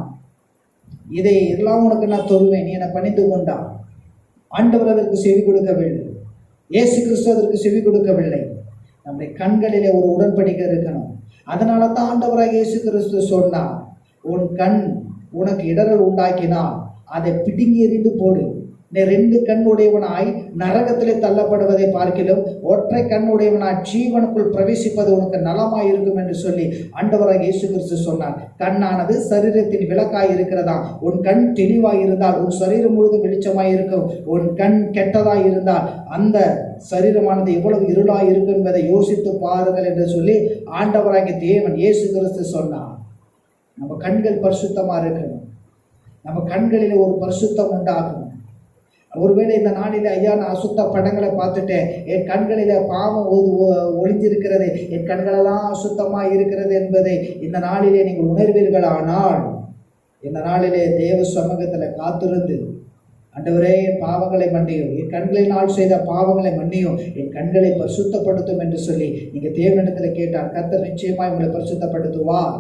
இதை எல்லாம் உனக்கு நான் தருவேன், நீ என்னை பணிந்து கொண்டான். ஆண்டவர் அதற்கு செவி கொடுக்கவில்லை, இயேசு கிறிஸ்து அதற்கு செவி கொடுக்கவில்லை. நம்முடைய கண்களிலே ஒரு உடன்படிக்கை இருக்கணும். அதனால தான் ஆண்டவராக இயேசு கிறிஸ்து சொன்னார், உன் கண் உனக்கு இடரல் உண்டாக்கினால் அதை பிடுங்கி எறிந்து போடு. நீ 2 கண் உடையவனாய் நரகத்திலே தள்ளப்படுவதை பார்க்கிலும் ஒற்றை கண் உடையவனாய் ஜீவனுக்குள் பிரவேசிப்பது உனக்கு நலமாய் இருக்கும் என்று சொல்லி ஆண்டவராக இயேசு கிறிஸ்து சொன்னார். கண்ணானது சரீரத்தின் விளக்காய் இருக்கிறதா. உன் கண் தெளிவாய் இருந்தால் உன் சரீரம் முழுதும் வெளிச்சமாய் இருக்கும். உன் கண் கெட்டதாய் இருந்தால் அந்த சரீரமானது எவ்வளவு இருளாய் இருக்கும் என்பதை யோசித்து பாருங்கள் என்று சொல்லி ஆண்டவராகிய தேவன் இயேசு கிறிஸ்து சொன்னார். நம்ம கண்கள் பரிசுத்தமா இருக்கணும். நம்ம கண்களில் ஒரு பரிசுத்தம் உண்டாகணும். ஒருவேளை இந்த நாளில் ஐயா நான் அசுத்த படங்களை பார்த்துட்டேன், என் கண்களில் பாவம் ஒளிஞ்சிருக்கிறது, என் கண்களெல்லாம் அசுத்தமாக இருக்கிறது என்பதை இந்த நாளிலே நீங்கள் உணர்வீர்களானால் இந்த நாளிலே தேவ சமூகத்தில் காத்திருந்து, ஆண்டவரே என் பாவங்களை மன்னியும், என் கண்களினால் செய்த பாவங்களை மன்னியும், என் கண்களை பரிசுத்தப்படுத்தும் என்று சொல்லி நீங்கள் தேவனிடத்தில் கேட்டால் கர்த்தர் நிச்சயமாய் உங்களை பரிசுத்தப்படுத்துவார்.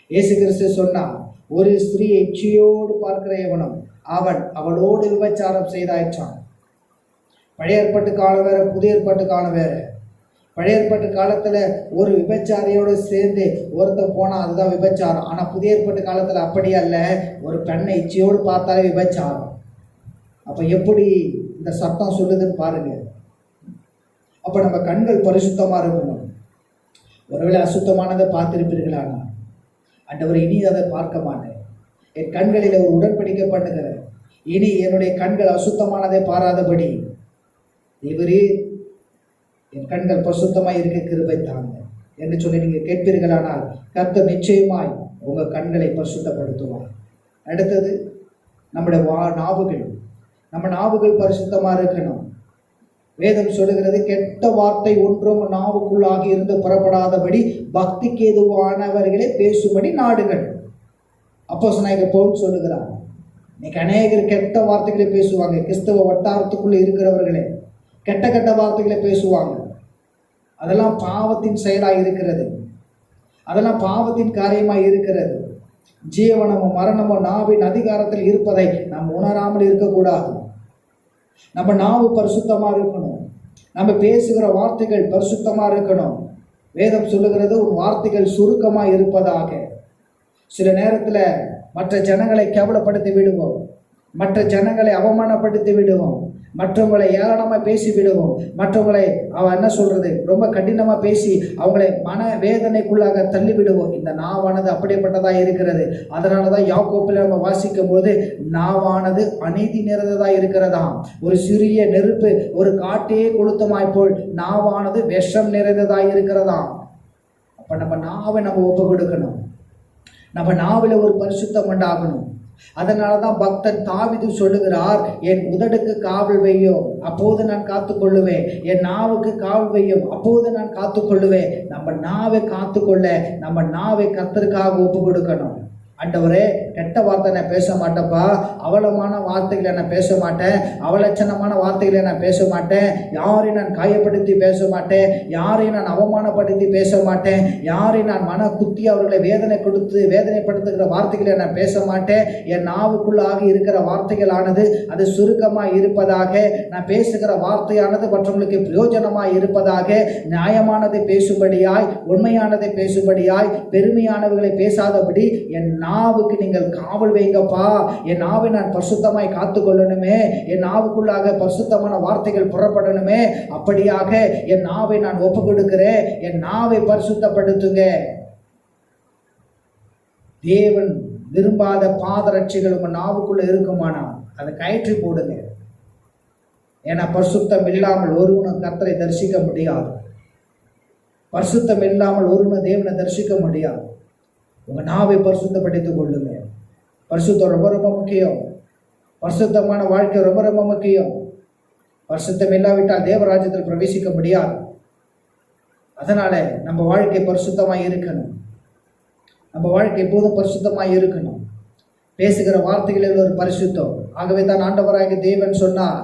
இயேசு கிறிஸ்து சொன்னார், ஒரு ஸ்திரீயை இச்சையோடு பார்க்கிற எவனும் அவளோடு விபச்சாரம் செய்தாயிற்றான். பழைய ஏற்பாட்டு காலம் வேற, புதிய ஏற்பாட்டு காலம் வேற. பழைய ஏற்பாட்டு காலத்துல ஒரு விபச்சாரியோடு சேர்ந்து ஒருத்தன் போனா அதுதான் விபச்சாரம். ஆனா புதிய ஏற்பாட்டு காலத்துல அப்படி அல்ல, ஒரு பெண்ணை இச்சையோடு பார்த்தாலே விபச்சாரம். அப்ப எப்படி இந்த சட்டம் சொல்லுதுன்னு பாருங்க. அப்ப நம்ம கண்கள் பரிசுத்தமா இருக்கணும். ஒருவேளை அசுத்தமானதை பார்த்திருப்பீர்களானா, ஆண்டவர் இனி அதை பார்க்க மாட்டேன், என் கண்களில் ஒரு உடன்படிக்கை பண்ணுகிறேன், இனி என்னுடைய கண்கள் அசுத்தமானதை பாராதபடி இவரே என் கண்கள் பரிசுத்தமாய் இருக்க கிருபை தாங்க என்று சொல்லி நீங்கள் கேட்பீர்களானால் கர்த்தர் நிச்சயமாய் உங்கள் கண்களை பரிசுத்தப்படுத்துவார். அடுத்தது நம்முடைய நாவுகள். நம்ம நாவுகள் பரிசுத்தமாக இருக்கணும். வேதம் சொல்லுகிறது, கெட்ட வார்த்தை ஒன்றும் நாவுக்குள்ளாகி இருந்து புறப்படாதபடி பக்திக்கு எதுவானவர்களே பேசும்படி நாடுகள். அப்போஸ்தலனாகிய பவுல் சொல்லுகிறார், இன்னைக்கு அநேகர் கெட்ட வார்த்தைகளை பேசுவாங்க. கிறிஸ்தவ வட்டாரத்துக்குள்ள இருக்கிறவர்களே கெட்ட கெட்ட வார்த்தைகளை பேசுவாங்க. அதெல்லாம் பாவத்தின் செயலாக இருக்கிறது. அதெல்லாம் பாவத்தின் காரியமாக இருக்கிறது. ஜீவனமோ மரணமோ நாவின் அதிகாரத்தில் இருப்பதை நாம் உணராமல் இருக்கக்கூடாது. நம்ம நாவு பரிசுத்தமாக இருக்கணும். நம்ம பேசுகிற வார்த்தைகள் பரிசுத்தமாக இருக்கணும். வேதம் சொல்லுகிறது, உன் வார்த்தைகள் சுருக்கமாக இருப்பதாக. சில நேரத்தில் மற்ற ஜனங்களை கேவலப்படுத்தி விடுவோம், மற்ற ஜனங்களை அவமானப்படுத்தி விடுவோம், மற்றவங்களை ஏளனமாக பேசி விடுவோம், மற்றவங்களை என்ன சொல்றது ரொம்ப கடினமாக பேசி அவங்களை மன வேதனைக்குள்ளாக தள்ளி விடுவோம். இந்த நாவானது அப்படிப்பட்டதாக இருக்கிறது. அதனால தான் யாக்கோப்பில் நம்ம வாசிக்கும் போது நாவானது அநீதி நிறைந்ததாக இருக்கிறதாம். ஒரு சிறிய நெருப்பு ஒரு காட்டையே கொளுத்தமாய் போல் நாவானது விஷம் நிறைந்ததாக இருக்கிறதாம். அப்போ நம்ம நாவை நம்ம ஒப்பு கொடுக்கணும். நம்ம நாவில் ஒரு பரிசுத்தம் உண்டாகணும். அதனால தான் பக்தன் தாவீது சொல்லுகிறார், என் உதடுக்கு காவல் வையும் அப்போது நான் காத்துக்கொள்ளுவேன், என் நாவுக்கு காவல் வையும் அப்போது நான் காத்துக்கொள்ளுவேன். நம்ம நாவை காத்துக்கொள்ள நம்ம நாவை கர்த்தருக்காக ஒப்பு கொடுக்கணும். ஆண்டவரே, கெட்ட வார்த்தை நான் பேச மாட்டேன்ப்பா, அவலமான வார்த்தைகளை நான் பேச மாட்டேன், அவலட்சணமான வார்த்தைகளை நான் பேச மாட்டேன், யாரையும் நான் காயப்படுத்தி பேச மாட்டேன், யாரையும் நான் அவமானப்படுத்தி பேச மாட்டேன், யாரையும் நான் மன குத்தி அவர்களை வேதனைப்படுத்துகிற வார்த்தைகளை நான் பேச மாட்டேன். என் நாவுக்குள்ளாக இருக்கிற வார்த்தைகளானது அது சுருக்கமாக இருப்பதாக, நான் பேசுகிற வார்த்தையானது மற்றவங்களுக்கு பிரயோஜனமாக இருப்பதாக, நியாயமானதை பேசும்படியாய், உண்மையானதை பேசும்படியாய், பெருமையானவர்களை பேசாதபடி என் நாவுக்கு நீங்கள் காவல் வைங்கப்பா. என் நாவை நான் பரிசுத்தமாய் காத்துக்கொள்ளணுமே, என் நாவுக்குள்ளாக பரிசுத்தமான வார்த்தைகள் புறப்படணுமே. அப்படியாக என் நாவை நான் ஒப்பு கொடுக்கிறேன். என் நாவை பரிசுத்தப்படுத்துங்க. தேவன் விரும்பாத பாதரட்சிகள் உங்க நாவுக்குள்ள இருக்குமானா அதை கயற்றி போடுங்க. ஏன்னா பரிசுத்தம் இல்லாமல் ஒருவனும் கர்த்தரை தரிசிக்க முடியாது. பரிசுத்தம் இல்லாமல் ஒருவனும் தேவனை தரிசிக்க முடியாது. உங்கள் நாவை பரிசுத்தப்படுத்திக் கொள்ளுங்க. பரிசுத்தம் ரொம்ப ரொம்ப முக்கியம். பரிசுத்தமான வாழ்க்கை ரொம்ப ரொம்ப முக்கியம். பரிசுத்தம் இல்லாவிட்டால் தேவராஜ்யத்தில் பிரவேசிக்க முடியாது. அதனால நம்ம வாழ்க்கை பரிசுத்தமாக இருக்கணும். நம்ம வாழ்க்கை எப்போதும் பரிசுத்தமாக இருக்கணும். பேசுகிற வார்த்தைகளில் ஒரு பரிசுத்தம். ஆகவே தான் ஆண்டவராகிய தேவன் சொன்னார்,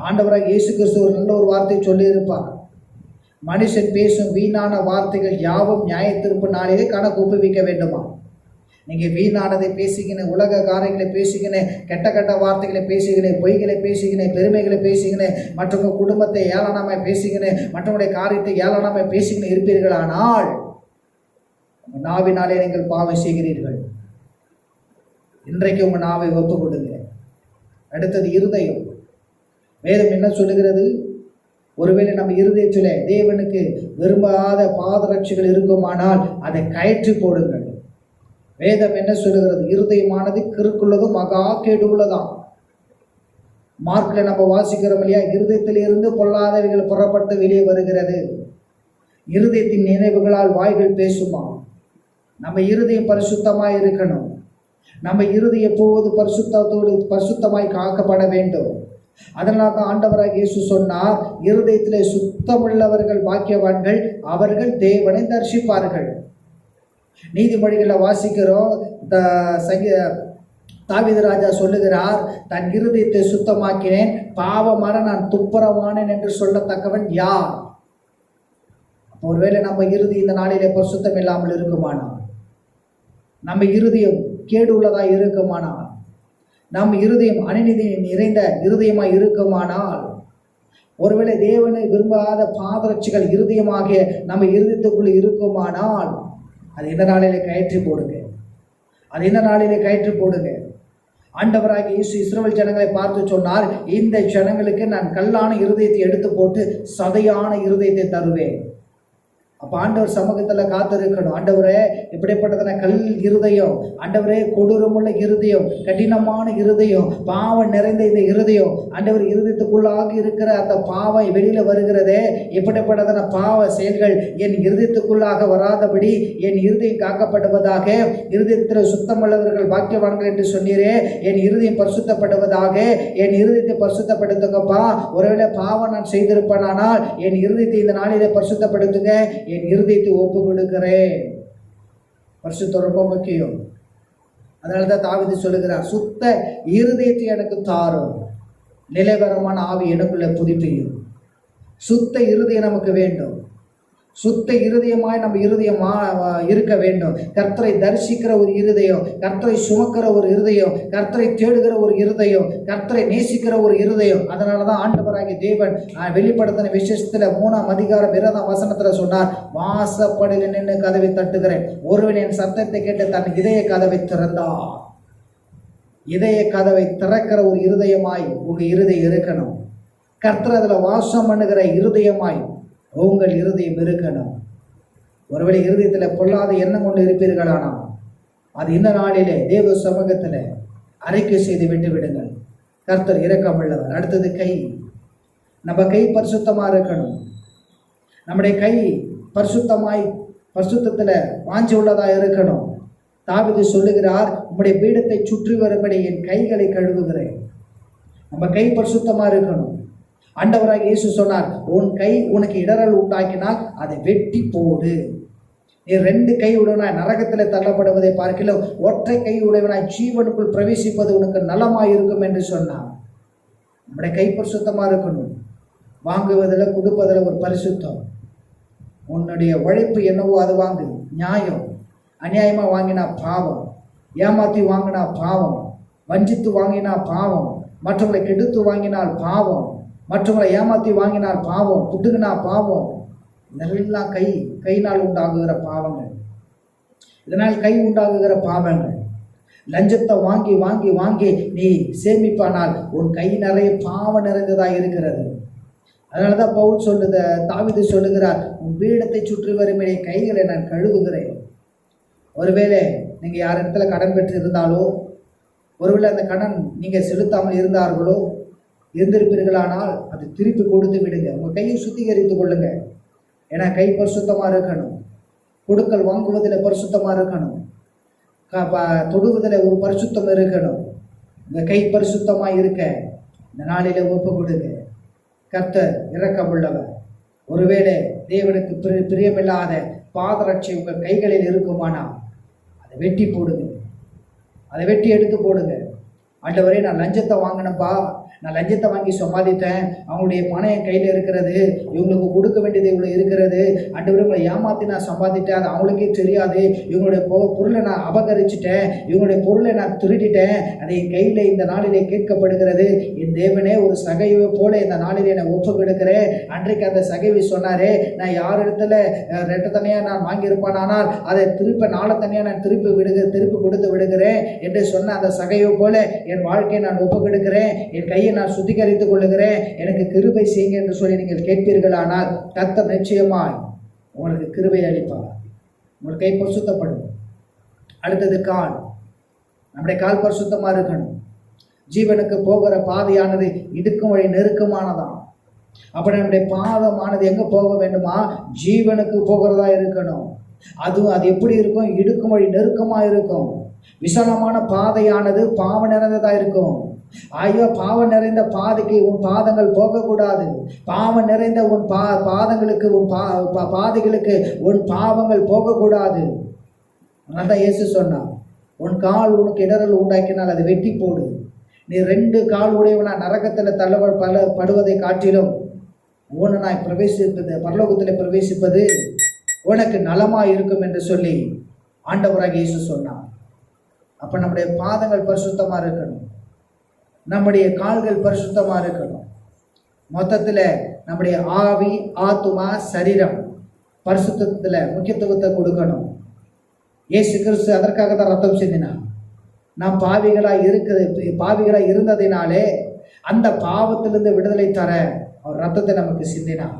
ஆண்டவராகிய இயேசு கிறிஸ்து ஒரு நல்ல ஒரு வார்த்தை சொல்லி இருப்பார், மனுஷன் பேசும் வீணான வார்த்தைகள் யாவும் நியாயத்திருப்பு நாளிலே கணக்கு ஒப்புவிக்க வேண்டுமா. நீங்கள் வீணானதை பேசுகிறேன், உலக காரியங்களை பேசுகிறேன், கெட்ட கெட்ட வார்த்தைகளை பேசுகிறேன், பொய்களை பேசுகிறேன், பெருமைகளை பேசுகிறேன், மற்றவங்க குடும்பத்தை ஏளனமாய் பேசுகிறேன், மற்றவங்களுடைய காரியத்தை ஏளனமாய் பேசுகிறேன் இருப்பீர்களானால் நாவினாலே நீங்கள் பாவம் செய்கிறீர்கள். இன்றைக்கு உங்கள் நாவை ஒப்பு கொடுங்க. அடுத்தது இருதயம். வேதம் என்ன சொல்லுகிறது? ஒருவேளை நம்ம இருதயத்தில் தேவனுக்கு விரும்பாத பாதரட்சிகள் இருக்குமானால் அதை கயற்றி போடுங்கள். வேதம் என்ன சொல்லுகிறது? இருதயமானது கிறுக்குள்ளதும் மகா கேடு உள்ளதாம். மார்க்கில் நம்ம வாசிக்கிறோம் இல்லையா? இருதயத்திலிருந்து பொல்லாதவைகள் புறப்பட்டு வெளியே வருகிறது. இருதயத்தின் நினைவுகளால் வாய்கள் பேசுமா. நம்ம இருதயம் பரிசுத்தமாய் இருக்கணும். நம்ம இருதயம் எப்போது பரிசுத்தமாய் காக்கப்பட வேண்டும். அதனால தான் ஆண்டவராக இயேசு சொன்னார், இருதயத்திலே சுத்தமுள்ளவர்கள் பாக்கியவான்கள், அவர்கள் தேவனை தரிசிப்பார்கள். நீதிமொழிகளை வாசிக்கிறோம். தாவீது ராஜா சொல்லுகிறார், தன் இருதயத்தை சுத்தமாக்கினேன், பாவமான நான் துப்புரவானேன் என்று சொல்லத்தக்கவன் யார்? ஒருவேளை நம்ம இருதயம் இந்த நாளிலே பரிசுத்தம் இல்லாமல் இருக்குமானால், நம்ம இருதயம் கேடு உள்ளதாக இருக்குமானால், நம் இருதயம் அநீதி நிறைந்த இருதயமாய் இருக்குமானால், ஒருவேளை தேவனை விரும்பாத பாதரட்சிகள் இருதயமாகிய நம்ம இருதயத்துக்குள் இருக்குமானால், அது இந்த நாளிலே கயிற்று போடுங்க. அது இந்த நாளிலே கயிற்று போடுங்க. ஆண்டவராகிய இயேசு இஸ்ரவேல் ஜனங்களை பார்த்து சொன்னார், இந்த ஜனங்களுக்கு நான் கல்லான இருதயத்தை எடுத்து போட்டு சதையான இருதயத்தை தருவேன். அப்போ ஆண்டவர் சமூகத்தில் காத்திருக்கணும். ஆண்டவரே, இப்படிப்பட்டதான கல் இருதயம், ஆண்டவரே கொடூரமுள்ள இருதயம், கடினமான இருதயம், பாவம் நிறைந்த இந்த இருதயம், ஆண்டவர் இருதயத்துக்குள்ளாக இருக்கிற அந்த பாவம் வெளியில் வருகிறதே, இப்படிப்பட்டதான பாவ செயல்கள் என் இருதயத்துக்குள்ளாக வராதபடி என் இருதயம் காக்கப்படுவதாக. இருதயத்தில் சுத்தமுள்ளவர்கள் பாக்கியவான்கள் என்று சொன்னீரே, என் இருதயம் பரிசுத்தப்படுவதாக. என் இருதயத்தை பரிசுத்தப்படுத்துங்கப்பா. ஒருவேளை பாவம் நான் செய்திருப்பேனானால் என் இருதயத்தை இந்த நாளிலே பரிசுத்தப்படுத்துங்க. என் இருதயத்தை ஒப்பு கொடுக்கிறேன். பரிசுத்தம் ரொம்ப முக்கியம். அதனாலதான் தாவீது சொல்லுகிறார், சுத்த இருதயத்தை எனக்கு தாரும், நிலைவரமான ஆவி எனக்குள்ள புதுப்பியும். சுத்த இருதயம் நமக்கு வேண்டும். சுத்த இருதயமாய் நம்ம இருதயமா இருக்க வேண்டும். கர்த்தரை தரிசிக்கிற ஒரு இருதயம், கர்த்தரை சுமக்கிற ஒரு இருதயம், கர்த்தரை தேடுகிற ஒரு இருதயம், கர்த்தரை நேசிக்கிற ஒரு இருதயம். அதனாலதான் ஆண்டவராகிய தேவன் வெளிப்படுத்தின விசேஷத்துல 3ஆம் அதிகாரம் 2ஆம் வசனத்துல சொன்னார், வாசப்படியில் நின்று கதவை தட்டுகிறேன், ஒருவன் என் சத்தத்தை கேட்டு தன் இதய கதவை திறந்தார். இதய கதவை திறக்கிற ஒரு இருதயமாய் உங்க இருதயம் இருக்கணும். கர்த்தர் அதுல வாசம் பண்ணுகிற இருதயமாய் உங்கள் இருதயம் இருக்கணும். ஒருவேளை இருதயத்தில் பொல்லாத எண்ணம் கொண்டு இருப்பீர்களானால் அது இந்த நாளிலே தேவ சமூகத்தில் அறிக்கை செய்து விட்டு விடுங்கள். கர்த்தர் இரக்கமுள்ளவர். அடுத்தது கை. நம்ம கை பரிசுத்தமாக இருக்கணும். நம்முடைய கை பரிசுத்தத்தில் வாஞ்சி உள்ளதாக இருக்கணும். தாவீது சொல்லுகிறார், உம்முடைய பீடத்தை சுற்றி வரும்படி என் கைகளை கழுவுகிறேன். நம்ம கை பரிசுத்தமாக இருக்கணும். ஆண்டவராக இயேசு சொன்னார், உன் கை உனக்கு இடரல் உண்டாக்கினால் அதை வெட்டி போடு. நீ 2 கை உடையவனாய் நரகத்தில் தள்ளப்படுவதை பார்க்கல, ஒற்றை கை உடையவனாய் ஜீவனுக்குள் பிரவேசிப்பது உனக்கு நலமாயிருக்கும் என்று சொன்னார். நம்முடைய கை பரிசுத்தமாக இருக்கணும். வாங்குவதில் கொடுப்பதில் ஒரு பரிசுத்தம். உன்னுடைய உழைப்பு என்னவோ அது வாங்கு, நியாயம். அநியாயமாக வாங்கினா பாவம், ஏமாற்றி வாங்கினா பாவம், வஞ்சித்து வாங்கினா பாவம், மற்றவங்களை கெடுத்து வாங்கினால் பாவம், மற்றவங்களை ஏமாற்றி வாங்கினால் பாவம், புட்டுங்கினா பாவம். இதெல்லாம் கையினால் உண்டாகுகிற பாவங்கள். இதனால் கை உண்டாகுகிற பாவங்கள். லஞ்சத்தை வாங்கி வாங்கி வாங்கி நீ சேமிப்பானால் உன் கை நிறைய பாவம் நிறைந்ததாக இருக்கிறது. அதனால தான் பவுல் தாவீது சொல்லுகிறார், உன் பீடத்தை சுற்றி வரும் கைகளை நான் கழுவுகிறேன். ஒருவேளை நீங்கள் யார் இடத்துல கடன் பெற்று இருந்தாலோ, ஒருவேளை அந்த கடன் நீங்கள் செலுத்தாமல் இருந்திருப்பீர்களானால் அது திருப்பி கொடுத்து விடுங்க. உங்கள் கையை சுத்திகரித்து கொள்ளுங்க. ஏன்னா கை பரிசுத்தமாக இருக்கணும். கொடுக்கல் வாங்குவதில் பரிசுத்தமாக இருக்கணும். தொடுவதில் ஒரு பரிசுத்தம் இருக்கணும். இந்த கை பரிசுத்தமாக இருக்க இந்த நாளில் ஒப்பு கொடுங்க. கர்த்தர் இரக்கமுள்ளவர். ஒருவேளை தேவனுக்கு பிரியமில்லாத பாதரட்சை உங்கள் கைகளில் இருக்குமானால் அதை வெட்டி போடுங்க. அதை வெட்டி எடுத்து போடுங்க. ஆண்டவரே, நான் லஞ்சத்தை வாங்கினப்பா, நான் லஞ்சத்தை வாங்கி சம்பாதித்தேன், அவங்களுடைய பணம் என் கையில் இருக்கிறது, இவங்களுக்கு கொடுக்க வேண்டியது இவ்வளோ இருக்கிறது, ஆண்டவரே உங்களை ஏமாற்றி நான் சம்பாதிட்டேன், அது அவங்களுக்கே தெரியாது, இவங்களுடைய பொருளை நான் அபகரிச்சிட்டேன், இவங்களுடைய பொருளை நான் திருடிட்டேன், அதை என் கையில் இந்த நாளிலே கேட்கப்படுகிறது. என் தேவனே, ஒரு சகைவை போல இந்த நாளிலே நான் ஒப்பு கொடுக்கிறேன். அன்றைக்கு அந்த சகைவை சொன்னாரே, நான் யார் இடத்துல ரெட்டை தனியாக நான் வாங்கியிருப்பேன், ஆனால் அதை நாளை தனியாக நான் திருப்பி கொடுத்து விடுகிறேன் என்று சொன்ன அந்த சகைவை போல என் வாழ்க்கையை நான் ஒப்பு கொடுக்கிறேன், என் கையை நான் சுத்திகரித்துக் கொள்ளுகிறேன், எனக்கு கிருபை செய்யுங்க என்று சொல்லி நீங்கள் கேட்பீர்களானால் கர்த்தர் நிச்சயமாய் உங்களுக்கு கிருபை அளிப்பார். உங்கள் கை பரிசுத்தப்படும். அடுத்தது கால். நம்முடைய கால் பரிசுத்தமாக இருக்கணும். ஜீவனுக்கு போகிற பாதையானது இடுக்கும் வழி நெருக்கமானதான். அப்படி நம்முடைய பாதமானது எங்கே போக வேண்டுமா? ஜீவனுக்கு போகிறதா இருக்கணும். அது எப்படி இருக்கும்? இடுக்கும் வழி நெருக்கமாக இருக்கும். விசாலமான பாதையானது பாவம் நிறைந்ததாக இருக்கும். ஐயோ, பாவம் நிறைந்த பாதைக்கு உன் பாதங்கள் போகக்கூடாது. பாவம் நிறைந்த உன் பாதங்களுக்கு உன் பாதைகளுக்கு உன் பாவங்கள் போகக்கூடாது. அதான் இயேசு சொன்னான், உன் கால் உனக்கு இடரல் உண்டாக்கினால் அதை வெட்டி போடு. நீ 2 கால் உடையவனா நரகத்தில் படுவதை காட்டிலும் ஊனனாய் பிரவேசிப்பது, பரலோகத்தில் பிரவேசிப்பது உனக்கு நலமாக இருக்கும் என்று சொல்லி ஆண்டவராக இயேசு சொன்னான். அப்போ நம்முடைய பாதங்கள் பரிசுத்தமாக இருக்கணும், நம்முடைய கால்கள் பரிசுத்தமாக இருக்கணும். மொத்தத்தில் நம்முடைய ஆவி, ஆத்துமா, சரீரம் பரிசுத்தத்தில் முக்கியத்துவத்தை கொடுக்கணும். இயேசு கிறிஸ்து அதற்காக தான் ரத்தம் சிந்தினார். நாம் பாவிகளாக இருந்ததினாலே அந்த பாவத்திலிருந்து விடுதலை தர அவர் ரத்தத்தை நமக்கு சிந்தினார்.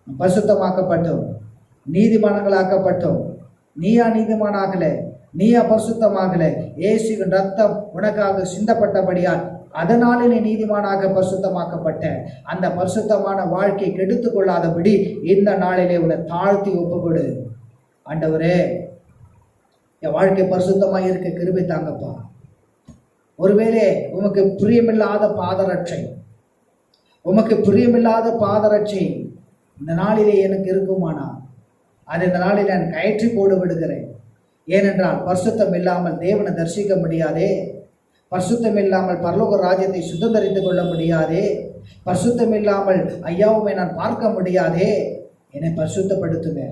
பரிசுத்தமாக்கப்பட்டோம், நீதிமான்களாக்கப்பட்டோம். நீயா நீதிமானாகல, நீயா பரிசுத்தமாகல. இயேசுவின் ரத்தம் உனக்காக சிந்தப்பட்டபடியால் அதனால நீ நீதிமானாக பரிசுத்தமாக்கப்பட்ட. அந்த பரிசுத்தமான வாழ்க்கையை கெடுத்து கொள்ளாதபடி இந்த நாளிலே உன்னை தாழ்த்தி ஒப்புக்கொடு. ஆண்டவரே, என் வாழ்க்கை பரிசுத்தமாக இருக்க கிருபை தாங்கப்பா. ஒருவேளை உமக்கு பிரியமில்லாத பாதரட்சை இந்த நாளிலே எனக்கு இருக்குமானா அது இந்த நாளில் நான் கயற்றி போடு விடுகிறேன். ஏனென்றால் பரிசுத்தம் இல்லாமல் தேவனை தரிசிக்க முடியாதே, பரிசுத்தம் இல்லாமல் பரலோக ராஜ்யத்தை சுதந்திரித்து கொள்ள முடியாதே, பரிசுத்தம் இல்லாமல் ஐயாவுமே நான் பார்க்க முடியாதே. என்னை பரிசுத்தப்படுத்துங்க,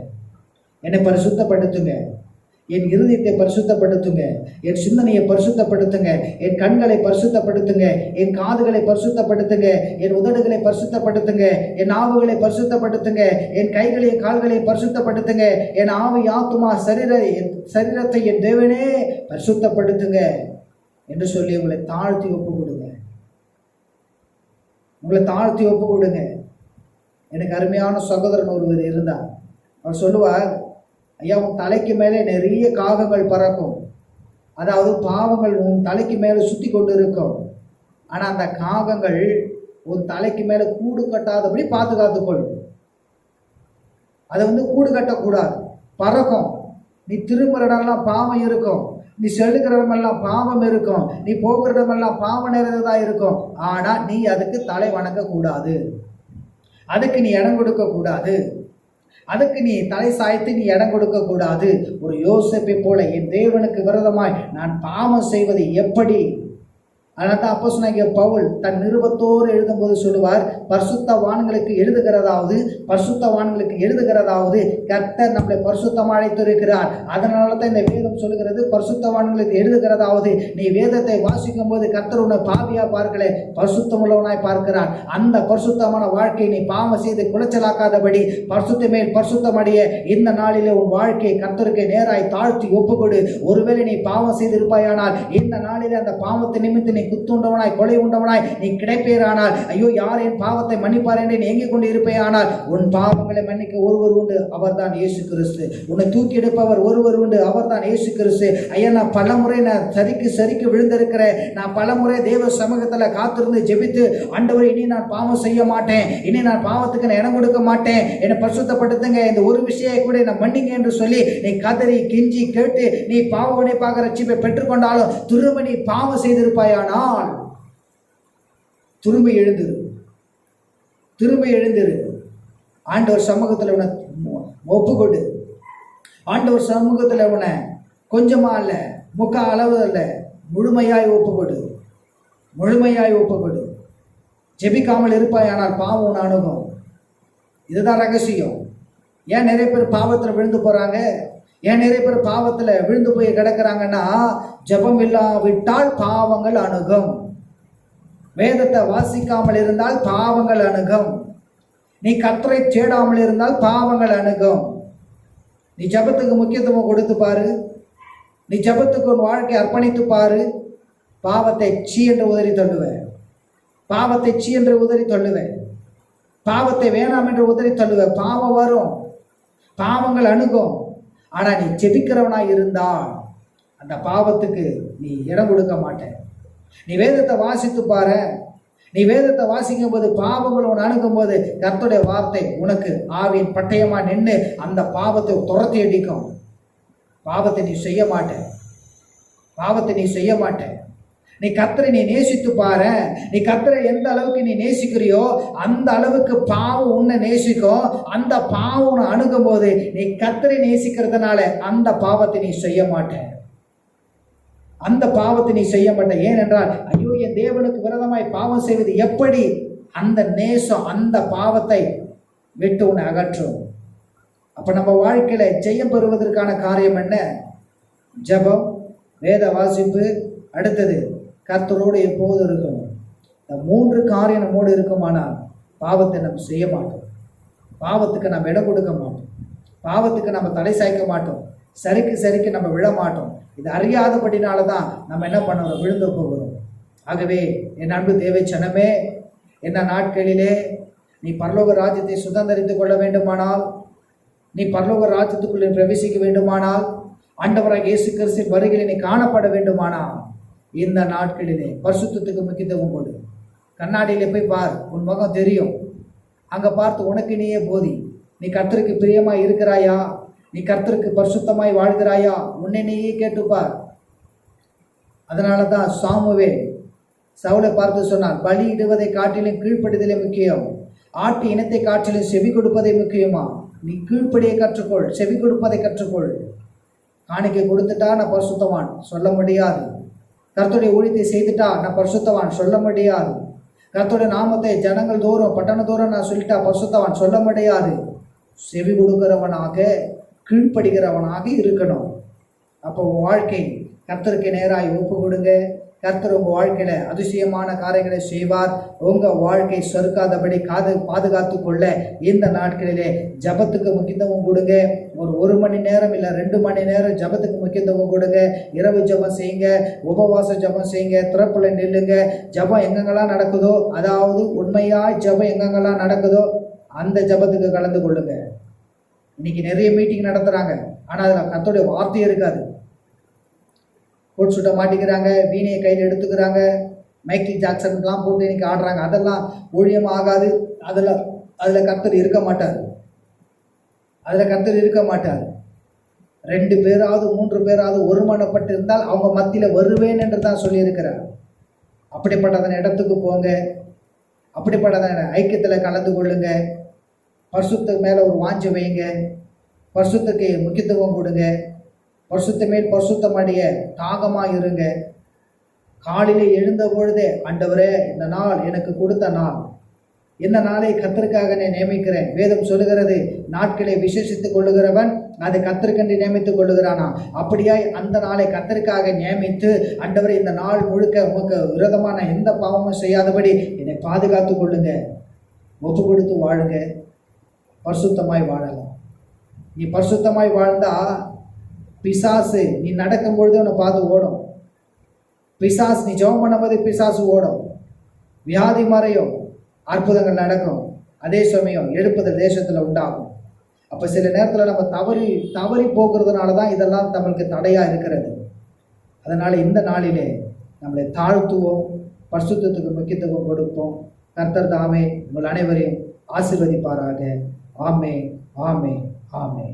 என் இருதயத்தை பரிசுத்தப்படுத்துங்க, என் சிந்தனையை பரிசுத்தப்படுத்துங்க, என் கண்களை பரிசுத்தப்படுத்துங்க, என் காதுகளை பரிசுத்தப்படுத்துங்க, என் உதடுகளை பரிசுத்தப்படுத்துங்க, என் நாவுகளை பரிசுத்தப்படுத்துங்க, என் கைகளையும் கால்களையும் பரிசுத்தப்படுத்துங்க, என் ஆவி, ஆத்துமா, சரீரத்தை என் தேவனே பரிசுத்தப்படுத்துங்க என்று சொல்லி உங்களை தாழ்த்தி ஒப்பு கொடுங்க. எனக்கு அருமையான சகோதரன் ஒருவர் இருந்தார். அவர் சொல்லுவார், ஐயா, உன் தலைக்கு மேலே நிறைய காகங்கள் பறக்கும், அதாவது பாவங்கள் உன் தலைக்கு மேலே சுற்றி கொண்டு இருக்கும். ஆனால் அந்த காகங்கள் உன் தலைக்கு மேலே கூடு கட்டாதபடி பாதுகாத்துக்கொள்ளும். அதை கூடு கட்டக்கூடாது, பறக்கும். நீ திரும்புகிற இடமெல்லாம் பாவம் இருக்கும், நீ செல்லுகிற இடமெல்லாம் பாவம் இருக்கும், நீ போகிற இடமெல்லாம் பாவம் நிறைந்ததாக இருக்கும். ஆனால் நீ அதுக்கு தலை வணங்கக்கூடாது, அதுக்கு நீ இடம் கொடுக்கக்கூடாது, அதுக்கு நீ தலை சாய்த்து நீ இடம் கொடுக்க கூடாது. ஒரு யோசேப்பை போல என் தேவனுக்கு விரோதமாய் நான் பாவம் செய்வது எப்படி? அதனால தான் அப்போஸ்தலனாகிய பவுல் தன் நிருபத்தோடு எழுதும்போது சொல்லுவார், பரிசுத்தவான்களுக்கு எழுதுகிறதாவது கர்த்தர் நம்மளை பரிசுத்தமாக அழைத்திருக்கிறார். அதனால தான் இந்த வேதம் சொல்லுகிறது, பரிசுத்தவான்களுக்கு எழுதுகிறதாவது. நீ வேதத்தை வாசிக்கும் போது கர்த்தர் உன்னை பாவியா பார்க்கல, பரிசுத்தமுள்ளவனாய் பார்க்கிறார். அந்த பரிசுத்தமான வாழ்க்கையை நீ பாவம் செய்து குலைச்சலாக்காதபடி பரிசுத்த மேல் பரிசுத்தம் அடைய இந்த நாளிலே உன் வாழ்க்கையை கர்த்தருக்கு நேராய் தாழ்த்தி ஒப்புக்கொடு. ஒருவேளை நீ பாவம் செய்திருப்பாயானால் இந்த நாளிலே அந்த பாவத்தை நிமித்து நீ குத்துண்டவனாய், கொலை உண்டவனாய் நீ கிடைப்பேரானால், ஐயோ யார் என் பாவத்தை மன்னிப்பார் என்று நீ ஏங்கிக் கொண்டு இருப்பேயானால், உன் பாவங்களை மன்னிக்க ஒருவர் உண்டு, அவர்தான் இயேசு கிறிஸ்து. உன்னை தூக்கி எடுப்பவர் ஒருவர் உண்டு, அவர்தான் இயேசு கிறிஸ்து. ஐயா, நான் பலமுறை சரிக்கு விழுந்திருக்கிறேன். நான் பலமுறை தேவ சமூகத்தில் காத்திருந்து ஜெபித்து, ஆண்டவரே இனி நான் பாவம் செய்ய மாட்டேன், இனி நான் பாவத்துக்கு நான் இடம் கொடுக்க மாட்டேன், என்னை பரிசுத்தப்படுத்துங்க, இந்த ஒரு விஷயம் கூட நான் மன்னிங்க என்று சொல்லி நீ கதறி கிஞ்சி கேட்டு நீ பாவ உடைப்பாக ரட்சிப்பை பெற்றுக்கொண்டாலும் திரும்ப நீ பாவம் செய்திருப்பாயானால் திரும்ப எழுந்திரு. ஆண்டவர் சமூகத்தில் உன்னை ஒப்புக்கொடு. ஆண்டவர் சமூகத்தில் உன்னை கொஞ்சமா அல்ல, முக்கால் அளவு அல்ல, முழுமையாய் ஒப்புக்கொடு. ஜெபிக்காமல் இருப்பாயானால் பாவம் உன்னை அணுகும். இதுதான் ரகசியம். ஏன் நிறைய பேர் பாவத்தில் விழுந்து போறாங்க? ஏன் நிறைய பேர் பாவத்தில் விழுந்து போய் கிடக்கிறாங்கன்னா, ஜெபம் இல்லாவிட்டால் பாவங்கள் அணுகும். வேதத்தை வாசிக்காமல் இருந்தால் பாவங்கள் அணுகும். நீ கர்த்தரை தேடாமல் இருந்தால் பாவங்கள் அணுகும். நீ ஜெபத்துக்கு முக்கியத்துவம் கொடுத்து பாரு. நீ ஜெபத்துக்கு உன் வாழ்க்கை அர்ப்பணித்து பாரு. பாவத்தை சீ என்று உதறி தள்ளுவேன். பாவத்தை சீ என்று உதறி தள்ளுவேன். பாவத்தை வேணாம் என்று உதறி தள்ளுவேன். பாவம் வரும், பாவங்கள் அணுகும். ஆனா நீ ஜெபிக்கிறவனாய் இருந்தால் அந்த பாவத்துக்கு நீ இடம் கொடுக்க மாட்டேன். நீ வேதத்தை வாசித்து பாரு. நீ வேதத்தை வாசிக்கும் போது பாவங்கள் உன் அணுகும் போது கர்த்தருடைய வார்த்தை உனக்கு ஆவியின் பட்டயமா நின்று அந்த பாவத்தை துரத்தி அடிக்கும். பாவத்தை நீ செய்ய மாட்டேன். பாவத்தை நீ செய்ய மாட்டேன். நீ கர்த்தரை நீ நேசித்து பாரு. நீ கர்த்தரை எந்த அளவுக்கு நீ நேசிக்கிறியோ அந்த அளவுக்கு பாவம் உன்னை நேசிக்கும். அந்த பாவம் உன்னை அணுகும் போது நீ கர்த்தரை நேசிக்கிறதுனால அந்த பாவத்தை நீ செய்ய மாட்டேன். அந்த பாவத்தை நீ செய்ய மாட்டேன். ஏனென்றால் ஐயோ, என் தேவனுக்கு விரோதமாய் பாவம் செய்வது எப்படி? அந்த நேசம் அந்த பாவத்தை விட்டு உன்னை அகற்றும். அப்ப நம்ம வாழ்க்கையில ஜெயம் பெறுவதற்கான காரியம் என்ன? ஜெபம், வேத வாசிப்பு, அடுத்தது கர்த்தரோடு எப்போது இருக்கணும். இந்த 3 காரியம் நம்மோடு இருக்குமானால் பாவத்தை நம்ம செய்ய மாட்டோம். பாவத்துக்கு நம்ம இடம் கொடுக்க மாட்டோம். பாவத்துக்கு நம்ம தலை சாய்க்க மாட்டோம். சரிக்கு நம்ம விழ மாட்டோம். இது அறியாதபடினால தான் நம்ம என்ன பண்ணுறோம்? விழுந்து போகிறோம். ஆகவே என் அன்பு தேவை சனமே, என்ன நாட்களிலே நீ பரலோக ராஜ்யத்தை சுதந்திரித்துக் கொள்ள வேண்டுமானால், நீ பரலோக ராஜ்யத்துக்குள்ளே பிரவேசிக்க வேண்டுமானால், ஆண்டவராக இயேசு கிறிஸ்துவின் வருகையில் நீ காணப்பட வேண்டுமானால் இந்த நாட்களிலே பரிசுத்தத்துக்கு முக்கியத்துவம் கொடு. கண்ணாடியிலே போய் பார், உன் முகம் தெரியும். அங்கே பார்த்து உனக்கு நீயே போதி. நீ கர்த்தருக்கு பிரியமாய் இருக்கிறாயா? நீ கர்த்தருக்கு பரிசுத்தமாய் வாழ்கிறாயா? உன்னை நீயே கேட்டுப்பார். அதனால தான் சாமுவேல் சவுலை பார்த்து சொன்னார், பலி இடுவதை காட்டிலும் கீழ்ப்படுதலே முக்கியம், ஆட்டு இனத்தை காட்டிலும் செவி கொடுப்பதை முக்கியமா? நீ கீழ்ப்படியை கற்றுக்கொள், செவி கொடுப்பதை கற்றுக்கொள். காணிக்கை கொடுத்துட்டா நான் பரிசுத்தவான் சொல்ல முடியாது. கர்த்தருடைய ஊழியத்தை செய்துட்டா நான் பரிசுத்தவான் சொல்ல முடியாது. கர்த்தருடைய நாமத்தை ஜனங்கள் தூரம் பட்டண தூரம் நான் சொல்லிட்டா பரிசுத்தவான் சொல்ல முடியாது. செவி கொடுக்கிறவனாக கீழ்ப்படுகிறவனாக இருக்கணும். அப்போ உங்கள் வாழ்க்கை கர்த்தருக்கு நேராக ஒப்பு கொடுங்க. கர்த்தர் உங்கள் வாழ்க்கையில் அதிசயமான காரியங்களை செய்வார். உங்கள் வாழ்க்கை சொருக்காதபடி பாதுகாத்து கொள்ள இந்த நாட்களிலே ஜபத்துக்கு முக்கியத்துவம் கொடுங்க. ஒரு மணி நேரம் இல்லை 2 மணி நேரம் ஜபத்துக்கு முக்கியத்துவம் கொடுங்க. இரவு ஜபம் செய்யுங்க, உபவாச ஜபம் செய்யுங்க, திறப்புல நில்லுங்க. ஜபம் எங்கெங்கெல்லாம் நடக்குதோ, அதாவது உண்மையாக ஜபம் எங்கெங்கெல்லாம் நடக்குதோ அந்த ஜபத்துக்கு கலந்து கொள்ளுங்க. இன்னைக்கு நிறைய மீட்டிங் நடத்துகிறாங்க, ஆனால் அதில் கர்த்தருடைய வார்த்தை இருக்காது. கோட் சுட்ட மாட்டிக்கிறாங்க, வீணையை கையில் எடுத்துக்கிறாங்க, மைக்கேல் ஜாக்சன்லாம் போட்டு இன்னைக்கு ஆடுறாங்க. அதெல்லாம் ஊழியம் ஆகாது. அதில் கர்த்தர் இருக்க மாட்டார். அதில் கர்த்தர் இருக்க மாட்டார். 2 பேராவது 3 பேராவது ஒருமனப்பட்டு இருந்தால் அவங்க மத்தியில் வருவேன் என்று தான் சொல்லியிருக்கிறார். அப்படிப்பட்டதன் இடத்துக்கு போங்க. அப்படிப்பட்டதன் ஐக்கியத்தில் கலந்து கொள்ளுங்க. பரிசுத்த மேலே ஒரு வாஞ்சை வைங்க. பரிசுத்துக்கு முக்கியத்துவம் கொடுங்க. பரிசுத்த மேல் பரிசுத்தமடைய தாகமாக இருங்க. காலையில் எழுந்த பொழுதே, ஆண்டவரே இந்த நாள் எனக்கு கொடுத்த நாள், இந்த நாளை கர்த்தருக்காக நான் நியமிக்கிறேன். வேதம் சொல்லுகிறது, நாட்களை விசேஷித்துக் கொள்ளுகிறவன் அதை கர்த்தருக்கென்று நியமித்துக் கொள்ளுகிறானா? அப்படியாய் அந்த நாளை கர்த்தருக்காக நியமித்து, ஆண்டவரே இந்த நாள் முழுக்க உமக்கு விரோதமான எந்த பாவமும் செய்யாதபடி என்னை பாதுகாத்து கொள்ளுங்க. ஒப்பு கொடுத்து வாழுங்க. பரிசுத்தமாய் வாழலாம். நீ பரிசுத்தமாய் வாழ்ந்தா பிசாசு நீ நடக்கும் பொழுது உன்னை பார்த்து ஓடும். பிசாசு நீ ஜெபம் பண்ணும்போது பிசாசு ஓடும். வியாதி மறையும், அற்புதங்கள் நடக்கும். அதே சமயம் எழுப்புதல் தேசத்தில் உண்டாகும். அப்போ சில நேரத்தில் நம்ம தவறி போகிறதுனால தான் இதெல்லாம் நம்மளுக்கு தடையாக இருக்கிறது. அதனால் இந்த நாளிலே நம்மளை தாழ்த்துவோம், பரிசுத்தத்துக்கு முக்கியத்துவம் கொடுப்போம். கர்த்தர் தாமே உங்கள் அனைவரையும் ஆசீர்வதிப்பாராக. ஆமே, ஆமே, ஆமே.